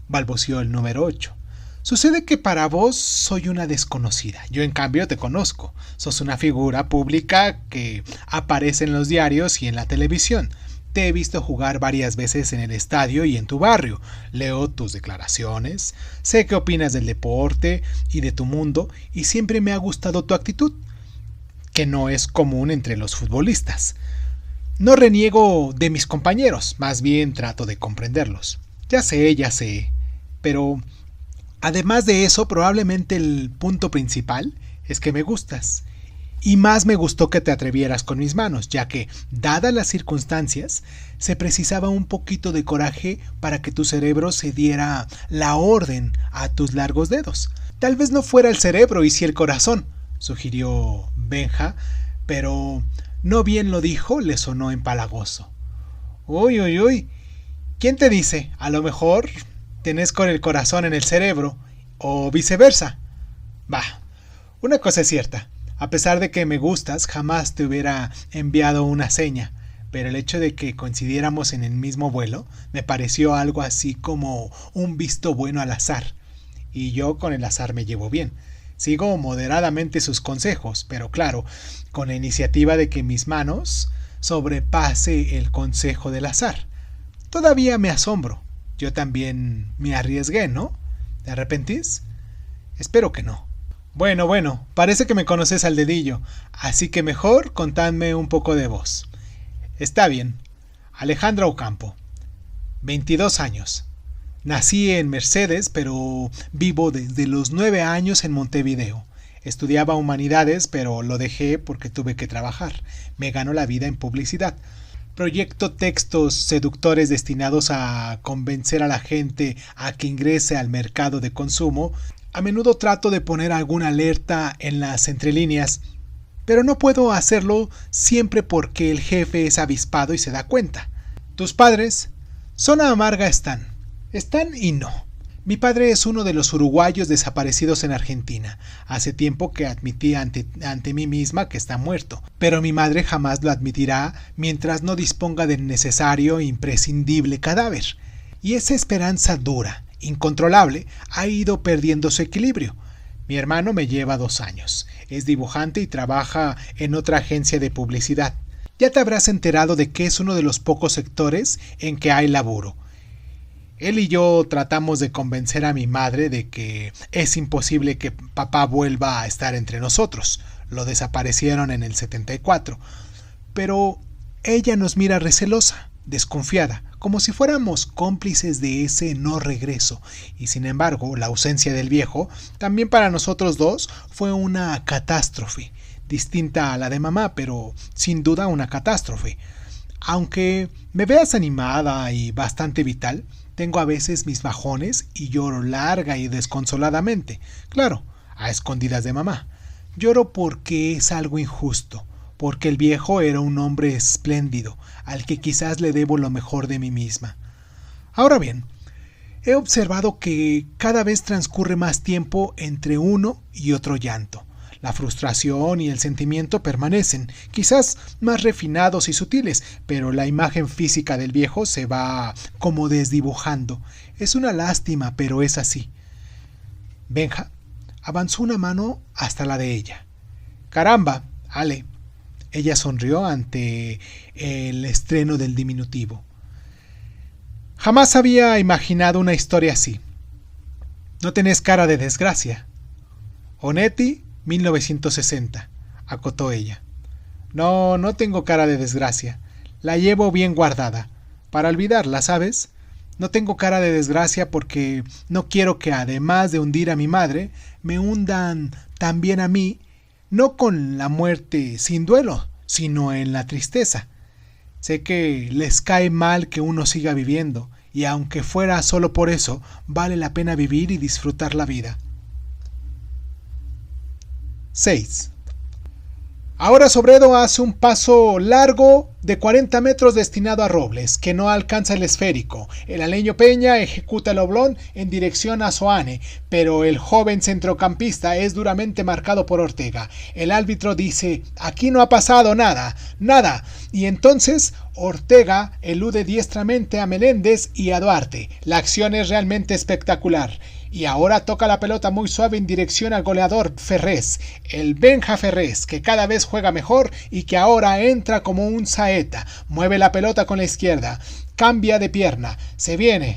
balbuceó el número 8. Sucede que para vos soy una desconocida. Yo en cambio te conozco. Sos una figura pública que aparece en los diarios y en la televisión. Te he visto jugar varias veces en el estadio y en tu barrio. Leo tus declaraciones. Sé qué opinas del deporte y de tu mundo y siempre me ha gustado tu actitud, que no es común entre los futbolistas. No reniego de mis compañeros, más bien trato de comprenderlos. Ya sé, pero además de eso, probablemente el punto principal es que me gustas. Y más me gustó que te atrevieras con mis manos, ya que, dadas las circunstancias, se precisaba un poquito de coraje para que tu cerebro se diera la orden a tus largos dedos. Tal vez no fuera el cerebro y sí el corazón, sugirió Benja, pero no bien lo dijo, le sonó empalagoso. Uy, ¿quién te dice? A lo mejor tenés con el corazón en el cerebro, o viceversa. Bah, una cosa es cierta. A pesar de que me gustas, jamás te hubiera enviado una seña, pero el hecho de que coincidiéramos en el mismo vuelo me pareció algo así como un visto bueno al azar. Y yo con el azar me llevo bien. Sigo moderadamente sus consejos, pero claro, con la iniciativa de que mis manos sobrepase el consejo del azar. Todavía me asombro. Yo también me arriesgué, ¿no? ¿Te arrepentís? Espero que no. Bueno, parece que me conoces al dedillo, así que mejor contadme un poco de vos. Está bien. Alejandra Ocampo. 22 años. Nací en Mercedes, pero vivo desde los 9 años en Montevideo. Estudiaba humanidades, pero lo dejé porque tuve que trabajar. Me ganó la vida en publicidad. proyecto textos seductores destinados a convencer a la gente a que ingrese al mercado de consumo, a menudo trato de poner alguna alerta en las entrelíneas, pero no puedo hacerlo siempre porque el jefe es avispado y se da cuenta. Tus padres zona amarga están y no. Mi padre es uno de los uruguayos desaparecidos en Argentina. Hace tiempo que admití ante mí misma que está muerto, pero mi madre jamás lo admitirá mientras no disponga del necesario e imprescindible cadáver. Y esa esperanza dura, incontrolable, ha ido perdiendo su equilibrio. Mi hermano me lleva 2 años. Es dibujante y trabaja en otra agencia de publicidad. Ya te habrás enterado de que es uno de los pocos sectores en que hay laburo. Él y yo tratamos de convencer a mi madre de que es imposible que papá vuelva a estar entre nosotros. Lo desaparecieron en el 74. Pero ella nos mira recelosa, desconfiada, como si fuéramos cómplices de ese no regreso. Y sin embargo, la ausencia del viejo también para nosotros dos fue una catástrofe. Distinta a la de mamá, pero sin duda una catástrofe. Aunque me veas animada y bastante vital, tengo a veces mis bajones y lloro larga y desconsoladamente. Claro, a escondidas de mamá. Lloro porque es algo injusto, porque el viejo era un hombre espléndido, al que quizás le debo lo mejor de mí misma. Ahora bien, he observado que cada vez transcurre más tiempo entre uno y otro llanto. La frustración y el sentimiento permanecen, quizás más refinados y sutiles, pero la imagen física del viejo se va como desdibujando. Es una lástima, pero es así. Benja avanzó una mano hasta la de ella. Caramba, Ale. Ella sonrió ante el estreno del diminutivo. Jamás había imaginado una historia así. No tenés cara de desgracia. Onetti 1960, acotó ella. No tengo cara de desgracia. La llevo bien guardada, para olvidarla, ¿sabes? No tengo cara de desgracia porque no quiero que, además de hundir a mi madre, me hundan también a mí, no con la muerte sin duelo, sino en la tristeza. Sé que les cae mal que uno siga viviendo, y aunque fuera solo por eso, vale la pena vivir y disfrutar la vida. 6. Ahora Sobredo hace un paso largo de 40 metros destinado a Robles, que no alcanza el esférico. El aleño Peña ejecuta el oblón en dirección a Soane, pero el joven centrocampista es duramente marcado por Ortega. El árbitro dice: aquí no ha pasado nada, y entonces Ortega elude diestramente a Meléndez y a Duarte. La acción es realmente espectacular. Y ahora toca la pelota muy suave en dirección al goleador Ferrés, el Benja Ferrés, que cada vez juega mejor y que ahora entra como un saeta. Mueve la pelota con la izquierda, cambia de pierna, se viene,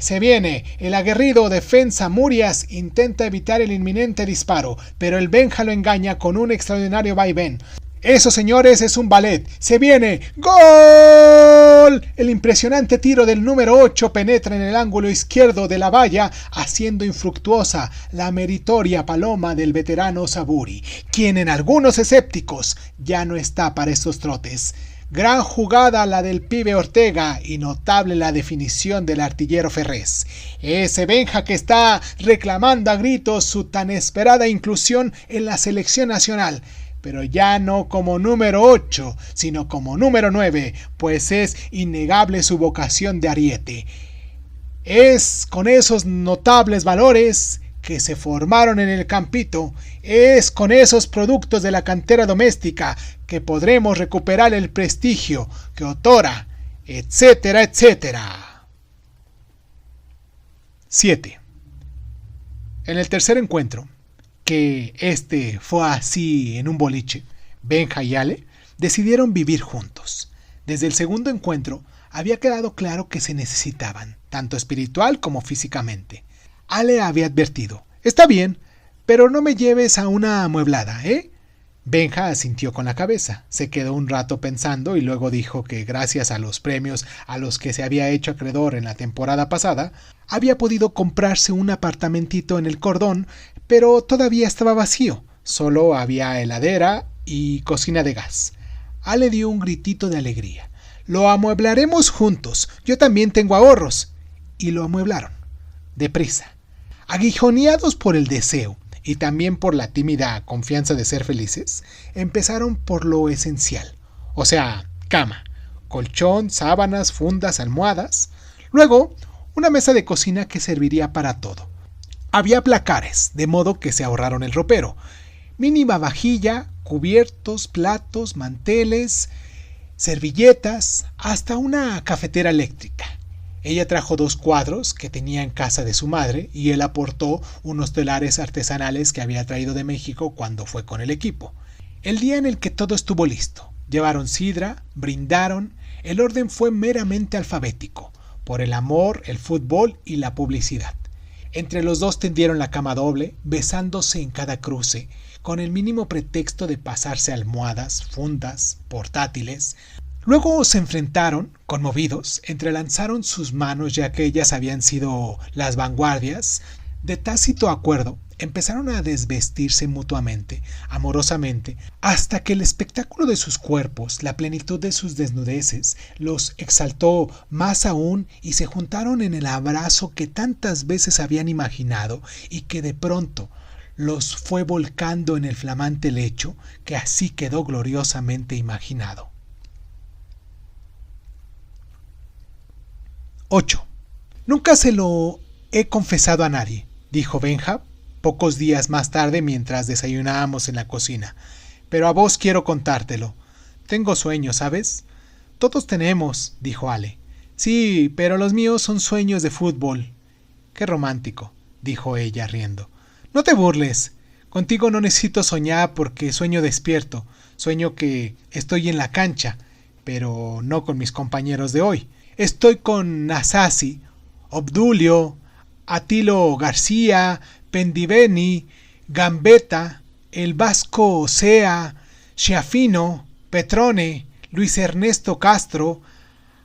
el aguerrido defensa Murias intenta evitar el inminente disparo, pero el Benja lo engaña con un extraordinario vaivén. Eso, señores, es un ballet. ¡Se viene! ¡Gol! El impresionante tiro del número 8 penetra en el ángulo izquierdo de la valla, haciendo infructuosa la meritoria paloma del veterano Saburi, quien en algunos escépticos ya no está para estos trotes. Gran jugada la del pibe Ortega y notable la definición del artillero Ferrés. Ese Benja que está reclamando a gritos su tan esperada inclusión en la selección nacional. Pero ya no como número 8, sino como número 9, pues es innegable su vocación de ariete. Es con esos notables valores que se formaron en el campito, es con esos productos de la cantera doméstica que podremos recuperar el prestigio que otorga, etcétera, etcétera. 7. En el tercer encuentro, que este fue así en un boliche, Benja y Ale decidieron vivir juntos. Desde el segundo encuentro había quedado claro que se necesitaban, tanto espiritual como físicamente. Ale había advertido: está bien, pero no me lleves a una amueblada, ¿eh? Benja asintió con la cabeza, se quedó un rato pensando y luego dijo que gracias a los premios a los que se había hecho acreedor en la temporada pasada, había podido comprarse un apartamentito en el Cordón, pero todavía estaba vacío, solo había heladera y cocina de gas. Ale dio un gritito de alegría. Lo amueblaremos juntos. Yo también tengo ahorros. Y lo amueblaron. Deprisa. Aguijoneados por el deseo y también por la tímida confianza de ser felices, empezaron por lo esencial. O sea, cama, colchón, sábanas, fundas, almohadas. Luego, una mesa de cocina que serviría para todo. Había placares, de modo que se ahorraron el ropero. Mínima vajilla, cubiertos, platos, manteles, servilletas, hasta una cafetera eléctrica. Ella trajo 2 cuadros que tenía en casa de su madre y él aportó unos telares artesanales que había traído de México cuando fue con el equipo. El día en el que todo estuvo listo, llevaron sidra, brindaron, el orden fue meramente alfabético, por el amor, el fútbol y la publicidad. Entre los dos tendieron la cama doble, besándose en cada cruce, con el mínimo pretexto de pasarse almohadas, fundas, portátiles. Luego se enfrentaron, conmovidos, entrelazaron sus manos ya que ellas habían sido las vanguardias. De tácito acuerdo, empezaron a desvestirse mutuamente, amorosamente, hasta que el espectáculo de sus cuerpos, la plenitud de sus desnudeces, los exaltó más aún y se juntaron en el abrazo que tantas veces habían imaginado y que de pronto los fue volcando en el flamante lecho que así quedó gloriosamente imaginado. 8. Nunca se lo he confesado a nadie, dijo Benja pocos días más tarde mientras desayunábamos en la cocina. Pero a vos quiero contártelo. Tengo sueños, ¿sabes? Todos tenemos, dijo Ale. Sí, pero los míos son sueños de fútbol. Qué romántico, dijo ella riendo. No te burles. Contigo no necesito soñar porque sueño despierto. Sueño que estoy en la cancha, pero no con mis compañeros de hoy. Estoy con Nasasi, Obdulio, Atilo García, Pendiveni, Gambetta, el Vasco Osea, Schiaffino, Petrone, Luis Ernesto Castro,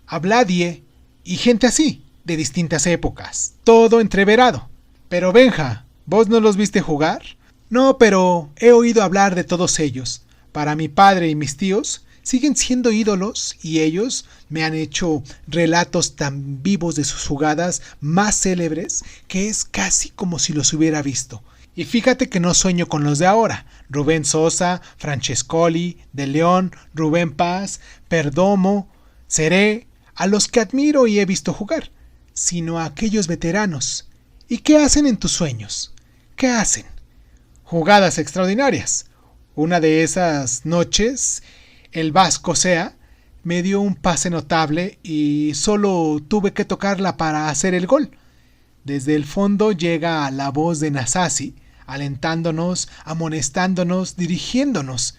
Abladie y gente así, de distintas épocas. Todo entreverado. Pero Benja, ¿vos no los viste jugar? No, pero he oído hablar de todos ellos. Para mi padre y mis tíos siguen siendo ídolos y ellos me han hecho relatos tan vivos de sus jugadas más célebres que es casi como si los hubiera visto. Y fíjate que no sueño con los de ahora, Rubén Sosa, Francescoli, De León, Rubén Paz, Perdomo, Seré, a los que admiro y he visto jugar, sino a aquellos veteranos. ¿Y qué hacen en tus sueños? ¿Qué hacen? Jugadas extraordinarias. Una de esas noches, el Vasco Osea me dio un pase notable y solo tuve que tocarla para hacer el gol. Desde el fondo llega la voz de Nasasi, alentándonos, amonestándonos, dirigiéndonos.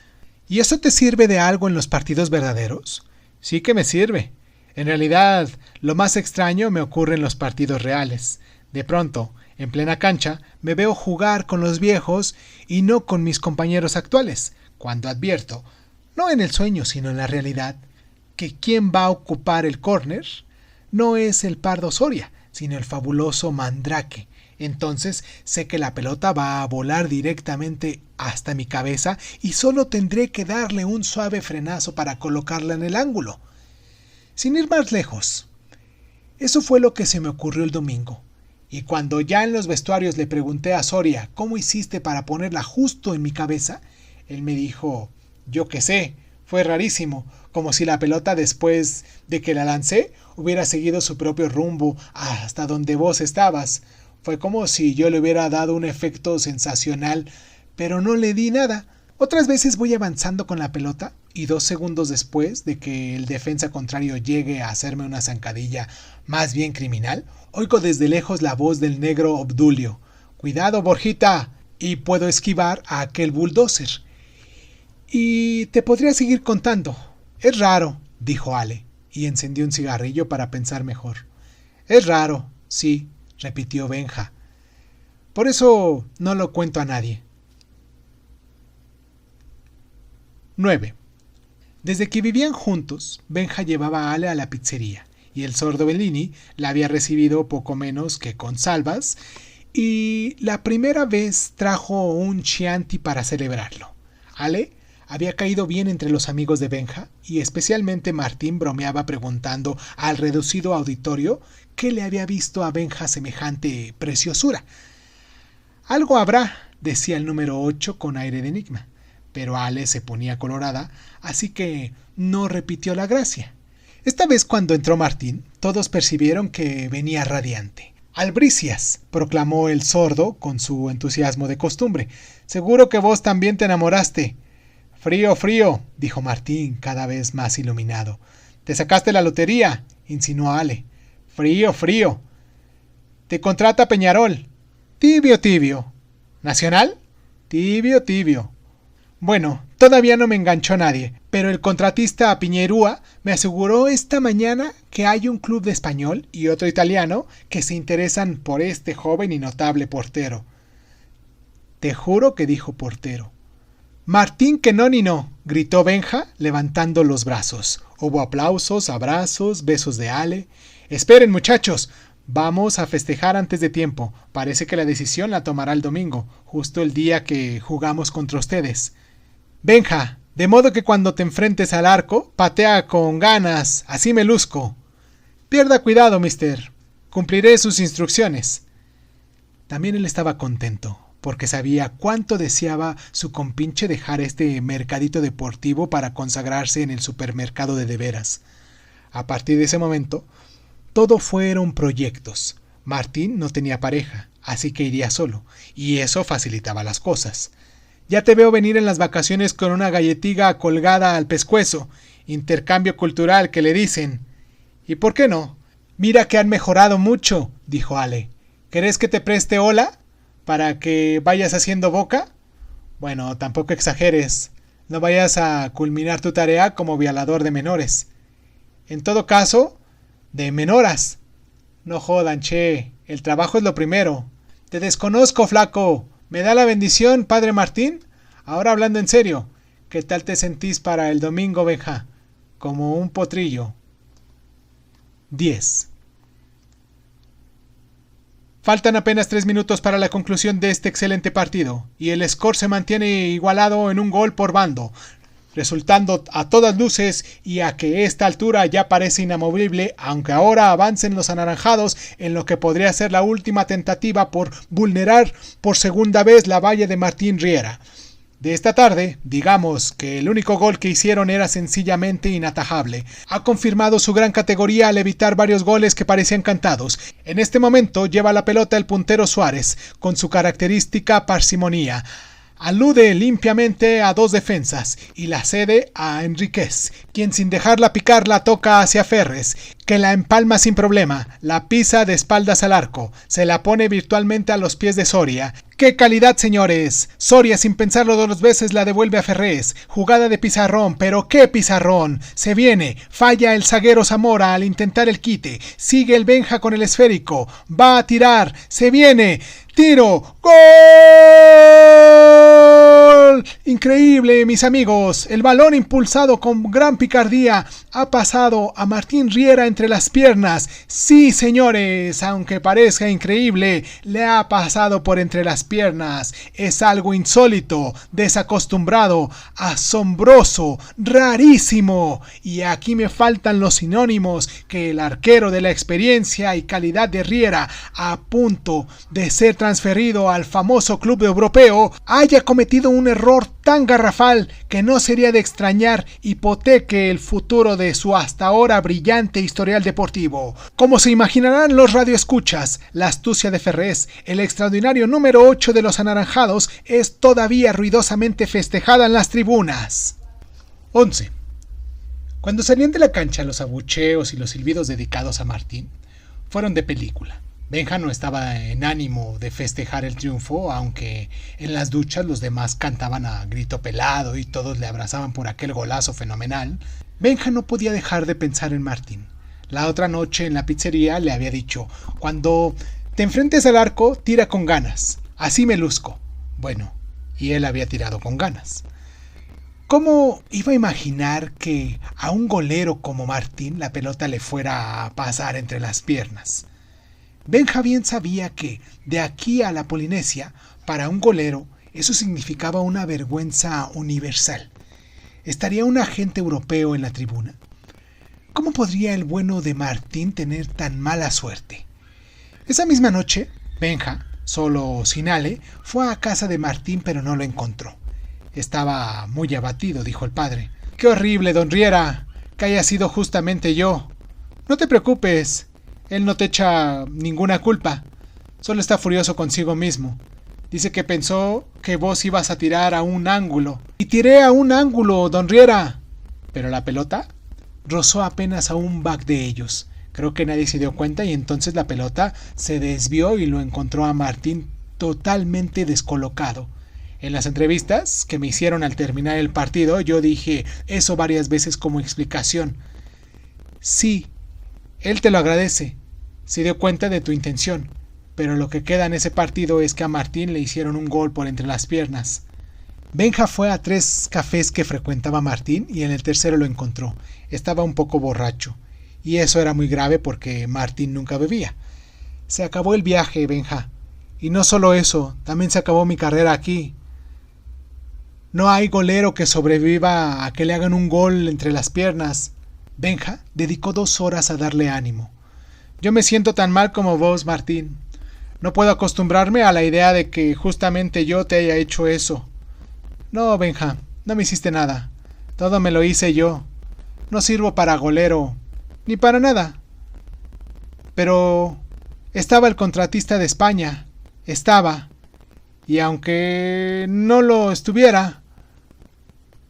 ¿Y eso te sirve de algo en los partidos verdaderos? Sí que me sirve. En realidad, lo más extraño me ocurre en los partidos reales. De pronto, en plena cancha, me veo jugar con los viejos y no con mis compañeros actuales, cuando advierto, no en el sueño sino en la realidad, que quien va a ocupar el córner no es el Pardo Soria, sino el fabuloso Mandrake. Entonces sé que la pelota va a volar directamente hasta mi cabeza y solo tendré que darle un suave frenazo para colocarla en el ángulo. Sin ir más lejos, eso fue lo que se me ocurrió el domingo. Y cuando ya en los vestuarios le pregunté a Soria cómo hiciste para ponerla justo en mi cabeza, él me dijo, yo qué sé, fue rarísimo, como si la pelota después de que la lancé hubiera seguido su propio rumbo hasta donde vos estabas. Fue como si yo le hubiera dado un efecto sensacional, pero no le di nada. Otras veces voy avanzando con la pelota y 2 segundos después de que el defensa contrario llegue a hacerme una zancadilla más bien criminal, oigo desde lejos la voz del negro Obdulio. ¡Cuidado, Borjita! Y puedo esquivar a aquel bulldozer. Y te podría seguir contando. Es raro, dijo Ale, y encendió un cigarrillo para pensar mejor. Es raro, sí, repitió Benja. Por eso no lo cuento a nadie. 9. Desde que vivían juntos, Benja llevaba a Ale a la pizzería, y el sordo Bellini la había recibido poco menos que con salvas, y la primera vez trajo un Chianti para celebrarlo. Ale había caído bien entre los amigos de Benja, y especialmente Martín bromeaba preguntando al reducido auditorio qué le había visto a Benja semejante preciosura. Algo habrá, decía el número 8 con aire de enigma, pero Ale se ponía colorada, así que no repitió la gracia. Esta vez cuando entró Martín, todos percibieron que venía radiante. «Albricias», proclamó el sordo con su entusiasmo de costumbre. «Seguro que vos también te enamoraste». «Frío, frío», dijo Martín, cada vez más iluminado. «Te sacaste la lotería», insinuó Ale. «Frío, frío». «Te contrata Peñarol». «Tibio, tibio». «¿Nacional?» «Tibio, tibio». Bueno, todavía no me enganchó nadie, pero el contratista Piñerúa me aseguró esta mañana que hay un club de español y otro italiano que se interesan por este joven y notable portero. Te juro que dijo portero. «Martín que no ni no», gritó Benja levantando los brazos. Hubo aplausos, abrazos, besos de Ale. «Esperen, muchachos, vamos a festejar antes de tiempo. Parece que la decisión la tomará el domingo, justo el día que jugamos contra ustedes. Benja, de modo que cuando te enfrentes al arco, patea con ganas, así me luzco». «Pierda cuidado, mister. Cumpliré sus instrucciones». También él estaba contento, porque sabía cuánto deseaba su compinche dejar este mercadito deportivo para consagrarse en el supermercado de veras. A partir de ese momento, todo fueron proyectos. Martín no tenía pareja, así que iría solo, y eso facilitaba las cosas. «Ya te veo venir en las vacaciones con una galletiga colgada al pescuezo. Intercambio cultural, que le dicen». «¿Y por qué no? Mira que han mejorado mucho», dijo Ale. «¿Querés que te preste ola para que vayas haciendo boca?» «Bueno, tampoco exageres. No vayas a culminar tu tarea como violador de menores». «En todo caso, de menoras». «No jodan, che. El trabajo es lo primero». «Te desconozco, flaco. ¿Me da la bendición, padre Martín? Ahora hablando en serio, ¿qué tal te sentís para el domingo, Benja? Como un potrillo». 10. Faltan apenas 3 minutos para la conclusión de este excelente partido, y el score se mantiene igualado en un gol por bando, resultando a todas luces y a que esta altura ya parece inamovible, aunque ahora avancen los anaranjados en lo que podría ser la última tentativa por vulnerar por segunda vez la valla de Martín Riera. De esta tarde, digamos que el único gol que hicieron era sencillamente inatajable. Ha confirmado su gran categoría al evitar varios goles que parecían cantados. En este momento lleva la pelota el puntero Suárez, con su característica parsimonía. Alude limpiamente a dos defensas y la cede a Enríquez, quien sin dejarla picar la toca hacia Ferres, que la empalma sin problema, la pisa de espaldas al arco, se la pone virtualmente a los pies de Soria. ¡Qué calidad, señores! Soria, sin pensarlo 2 veces, la devuelve a Ferrés. Jugada de pizarrón, pero ¡qué pizarrón! Se viene, falla el zaguero Zamora al intentar el quite, sigue el Benja con el esférico, va a tirar, se viene, tiro, ¡gol! Increíble, mis amigos, el balón impulsado con gran picardía ha pasado a Martín Riera entre las piernas. Sí, señores, aunque parezca increíble, le ha pasado por entre las piernas. Es algo insólito, desacostumbrado, asombroso, rarísimo. Y aquí me faltan los sinónimos que el arquero de la experiencia y calidad de Riera, a punto de ser transferido al famoso club europeo, haya cometido un error tan garrafal que no sería de extrañar hipoteque el futuro de su hasta ahora brillante historial deportivo. Como se imaginarán los radioescuchas, la astucia de Ferrés, el extraordinario número 8 de los anaranjados, es todavía ruidosamente festejada en las tribunas. 11. Cuando salían de la cancha, los abucheos y los silbidos dedicados a Martín fueron de película. Benja no estaba en ánimo de festejar el triunfo, aunque en las duchas los demás cantaban a grito pelado y todos le abrazaban por aquel golazo fenomenal. Benja no podía dejar de pensar en Martín. La otra noche en la pizzería le había dicho: cuando te enfrentes al arco, tira con ganas, así me luzco. Bueno, y él había tirado con ganas. ¿Cómo iba a imaginar que a un golero como Martín la pelota le fuera a pasar entre las piernas? Benja bien sabía que, de aquí a la Polinesia, para un golero, eso significaba una vergüenza universal. ¿Estaría un agente europeo en la tribuna? ¿Cómo podría el bueno de Martín tener tan mala suerte? Esa misma noche, Benja, solo sin Ale, fue a casa de Martín pero no lo encontró. Estaba muy abatido, dijo el padre. ¡Qué horrible, don Riera! Que haya sido justamente yo. No te preocupes, él no te echa ninguna culpa. Solo está furioso consigo mismo. Dice que pensó que vos ibas a tirar a un ángulo. Y tiré a un ángulo, don Riera. Pero la pelota rozó apenas a un back de ellos. Creo que nadie se dio cuenta y entonces la pelota se desvió y lo encontró a Martín totalmente descolocado. En las entrevistas que me hicieron al terminar el partido, yo dije eso varias veces como explicación. Sí, él te lo agradece. Se dio cuenta de tu intención. Pero lo que queda en ese partido es que a Martín le hicieron un gol por entre las piernas. Benja fue a 3 cafés que frecuentaba Martín y en el tercero lo encontró. Estaba un poco borracho. Y eso era muy grave porque Martín nunca bebía. Se acabó el viaje, Benja. Y no solo eso, también se acabó mi carrera aquí. No hay golero que sobreviva a que le hagan un gol entre las piernas. Benja dedicó 2 horas a darle ánimo. Yo me siento tan mal como vos, Martín. No puedo acostumbrarme a la idea de que justamente yo te haya hecho eso. No, Benja, no me hiciste nada. Todo me lo hice yo. No sirvo para golero, ni para nada. Pero estaba el contratista de España. Estaba. Y aunque no lo estuviera,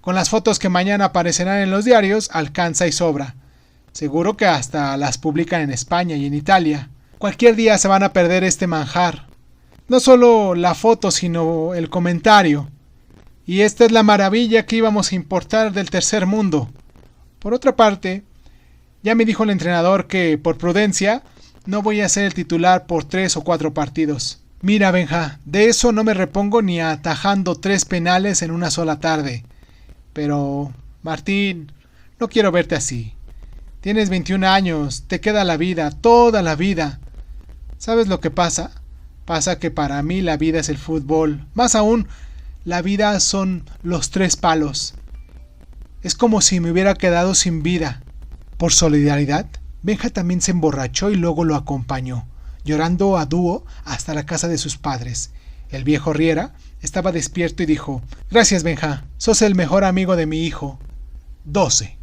con las fotos que mañana aparecerán en los diarios, alcanza y sobra. Seguro que hasta las publican en España y en Italia. Cualquier día se van a perder este manjar. No solo la foto, sino el comentario. Y esta es la maravilla que íbamos a importar del tercer mundo. Por otra parte, ya me dijo el entrenador que, por prudencia, no voy a ser el titular por 3 o 4 partidos. Mira, Benja, de eso no me repongo ni atajando 3 penales en una sola tarde. Pero, Martín, no quiero verte así. Tienes 21 años, te queda la vida, toda la vida. ¿Sabes lo que pasa? Pasa que para mí la vida es el fútbol. Más aún, la vida son los 3 palos. Es como si me hubiera quedado sin vida. Por solidaridad, Benja también se emborrachó y luego lo acompañó, llorando a dúo hasta la casa de sus padres. El viejo Riera estaba despierto y dijo: «Gracias, Benja, sos el mejor amigo de mi hijo». 12.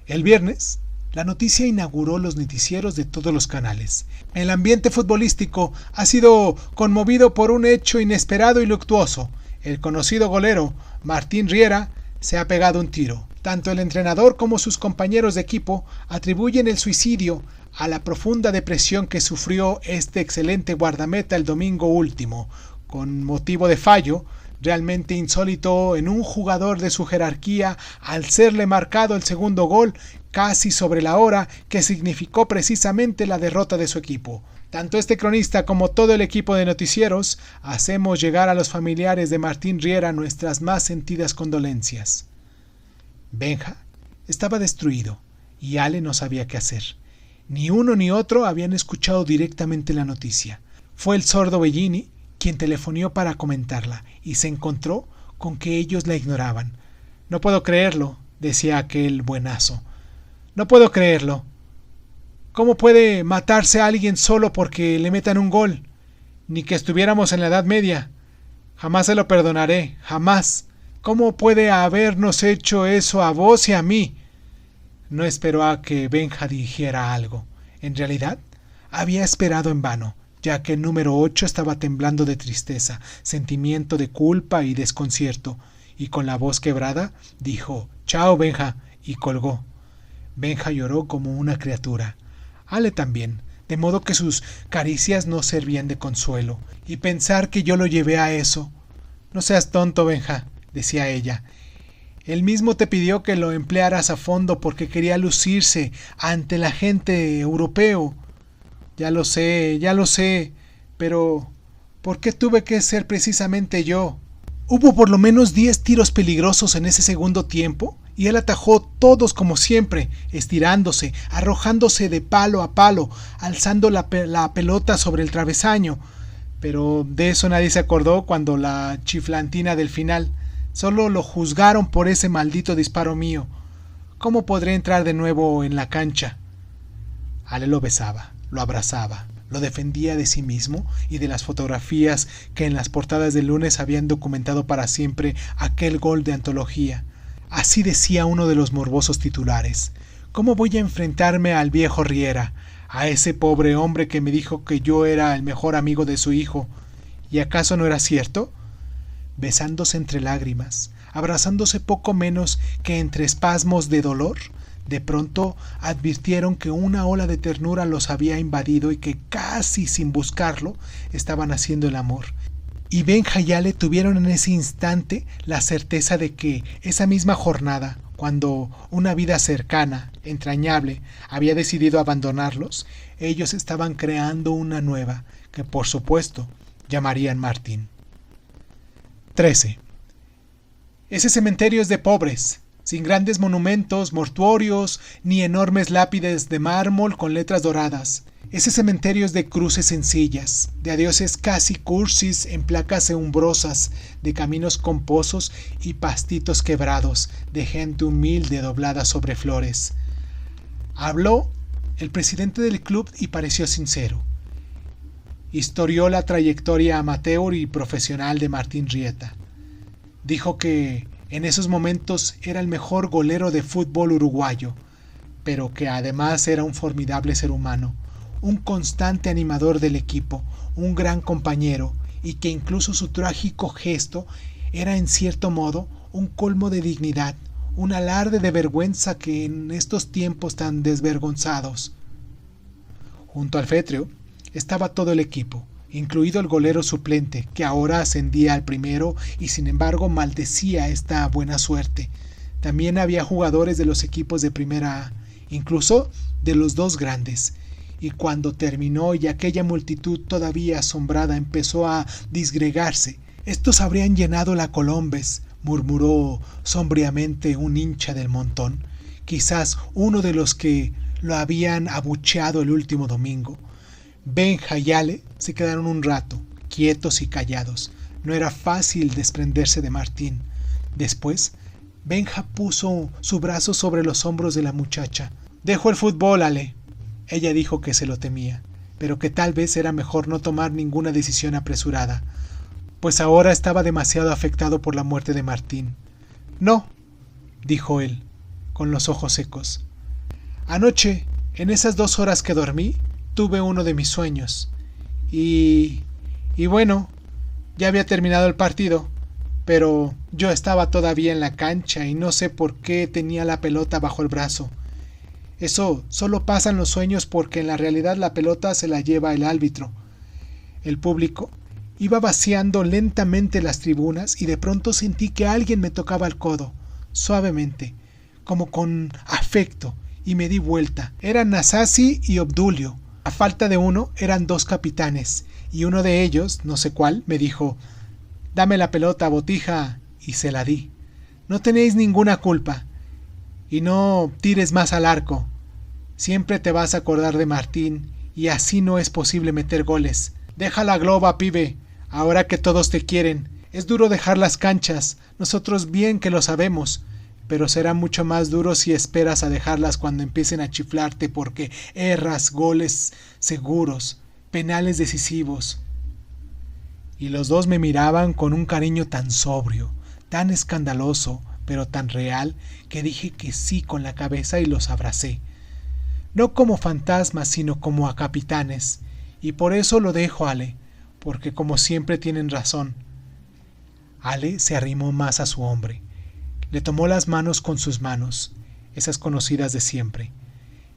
El viernes, la noticia inauguró los noticieros de todos los canales. El ambiente futbolístico ha sido conmovido por un hecho inesperado y luctuoso. El conocido golero, Martín Riera, se ha pegado un tiro. Tanto el entrenador como sus compañeros de equipo atribuyen el suicidio a la profunda depresión que sufrió este excelente guardameta el domingo último, con motivo de fallo realmente insólito en un jugador de su jerarquía al serle marcado el segundo gol casi sobre la hora que significó precisamente la derrota de su equipo. Tanto este cronista como todo el equipo de noticieros hacemos llegar a los familiares de Martín Riera nuestras más sentidas condolencias. Benja estaba destruido y Ale no sabía qué hacer. Ni uno ni otro habían escuchado directamente la noticia. Fue el sordo Bellini quien telefonió para comentarla y se encontró con que ellos la ignoraban. «No puedo creerlo», decía aquel buenazo. «No puedo creerlo. ¿Cómo puede matarse a alguien solo porque le metan un gol? Ni que estuviéramos en la Edad Media. Jamás se lo perdonaré, jamás. ¿Cómo puede habernos hecho eso a vos y a mí?» No esperó a que Benja dijera algo. En realidad, había esperado en vano, ya que el número 8 estaba temblando de tristeza, sentimiento de culpa y desconcierto, y con la voz quebrada dijo: «Chao, Benja», y colgó. Benja lloró como una criatura. Ale también, de modo que sus caricias no servían de consuelo. Y pensar que yo lo llevé a eso. «No seas tonto, Benja», decía ella. «Él mismo te pidió que lo emplearas a fondo porque quería lucirse ante la gente europeo». Ya lo sé, pero ¿por qué tuve que ser precisamente yo? Hubo por lo menos 10 tiros peligrosos en ese segundo tiempo y él atajó todos como siempre, estirándose, arrojándose de palo a palo, alzando la pelota sobre el travesaño. Pero de eso nadie se acordó cuando la chiflantina del final. Solo lo juzgaron por ese maldito disparo mío. ¿Cómo podré entrar de nuevo en la cancha? Ale lo besaba, lo abrazaba, lo defendía de sí mismo y de las fotografías que en las portadas del lunes habían documentado para siempre aquel gol de antología. Así decía uno de los morbosos titulares: ¿cómo voy a enfrentarme al viejo Riera, a ese pobre hombre que me dijo que yo era el mejor amigo de su hijo? ¿Y acaso no era cierto? Besándose entre lágrimas, abrazándose poco menos que entre espasmos de dolor, de pronto advirtieron que una ola de ternura los había invadido y que casi sin buscarlo estaban haciendo el amor. Y Benja y Ale tuvieron en ese instante la certeza de que esa misma jornada, cuando una vida cercana, entrañable, había decidido abandonarlos, ellos estaban creando una nueva, que por supuesto llamarían Martín. 13. Ese cementerio es de pobres, sin grandes monumentos mortuorios ni enormes lápides de mármol con letras doradas. Ese cementerio es de cruces sencillas, de adioses casi cursis en placas eumbrosas, de caminos con pozos y pastitos quebrados, de gente humilde doblada sobre flores. Habló el presidente del club y pareció sincero. Historió la trayectoria amateur y profesional de Martín Riera. Dijo que en esos momentos era el mejor golero de fútbol uruguayo, pero que además era un formidable ser humano, un constante animador del equipo, un gran compañero, y que incluso su trágico gesto era en cierto modo un colmo de dignidad, un alarde de vergüenza que en estos tiempos tan desvergonzados. Junto al fétreo estaba todo el equipo, incluido el golero suplente, que ahora ascendía al primero y sin embargo maldecía esta buena suerte. También había jugadores de los equipos de primera A, incluso de los dos grandes. Y cuando terminó y aquella multitud todavía asombrada empezó a disgregarse, estos habrían llenado la Colombes, murmuró sombríamente un hincha del montón, quizás uno de los que lo habían abucheado el último domingo. Benja y Ale se quedaron un rato, quietos y callados. No era fácil desprenderse de Martín. Después, Benja puso su brazo sobre los hombros de la muchacha. «Dejo el fútbol, Ale». Ella dijo que se lo temía, pero que tal vez era mejor no tomar ninguna decisión apresurada, pues ahora estaba demasiado afectado por la muerte de Martín. «No», dijo él, con los ojos secos. «Anoche, en esas 2 horas que dormí, tuve uno de mis sueños. Y bueno, ya había terminado el partido, pero yo estaba todavía en la cancha y no sé por qué tenía la pelota bajo el brazo. Eso solo pasa en los sueños porque en la realidad la pelota se la lleva el árbitro. El público iba vaciando lentamente las tribunas y de pronto sentí que alguien me tocaba el codo, suavemente, como con afecto, y me di vuelta. Eran Nasasi y Obdulio. A falta de uno, eran 2 capitanes, y uno de ellos, no sé cuál, me dijo: «Dame la pelota, botija», y se la di. «No tenéis ninguna culpa, y no tires más al arco. Siempre te vas a acordar de Martín, y así no es posible meter goles. Deja la globa, pibe, ahora que todos te quieren. Es duro dejar las canchas, nosotros bien que lo sabemos, pero será mucho más duro si esperas a dejarlas cuando empiecen a chiflarte porque erras goles seguros, penales decisivos». Y los dos me miraban con un cariño tan sobrio, tan escandaloso, pero tan real, que dije que sí con la cabeza y los abracé. No como fantasmas, sino como a capitanes, y por eso lo dejo, Ale, porque como siempre tienen razón. Ale se arrimó más a su hombre. Le tomó las manos con sus manos, esas conocidas de siempre.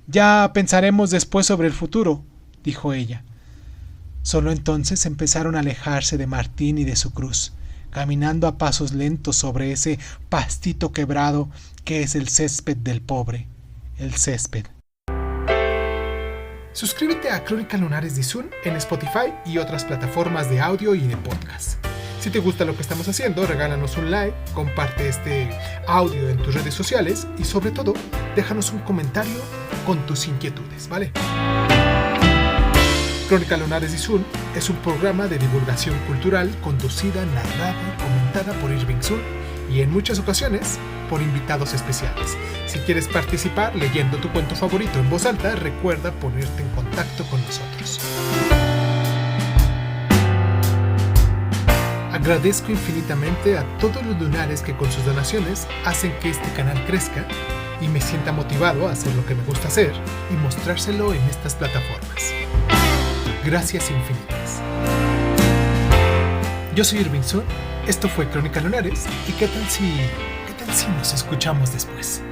«Ya pensaremos después sobre el futuro», dijo ella. Solo entonces empezaron a alejarse de Martín y de su cruz, caminando a pasos lentos sobre ese pastito quebrado que es el césped del pobre, el césped. Suscríbete a Crónica Lunares de Izún en Spotify y otras plataformas de audio y de podcast. Si te gusta lo que estamos haciendo, regálanos un like, comparte este audio en tus redes sociales y sobre todo, déjanos un comentario con tus inquietudes, ¿vale? Crónica Lunares de Izún es un programa de divulgación cultural conducida, narrada y comentada por Irving Sun y en muchas ocasiones por invitados especiales. Si quieres participar leyendo tu cuento favorito en voz alta, recuerda ponerte en contacto con nosotros. Agradezco infinitamente a todos los lunares que con sus donaciones hacen que este canal crezca y me sienta motivado a hacer lo que me gusta hacer y mostrárselo en estas plataformas. Gracias infinitas. Yo soy Irving Sun, esto fue Crónica Lunares, y ¿qué tal si nos escuchamos después?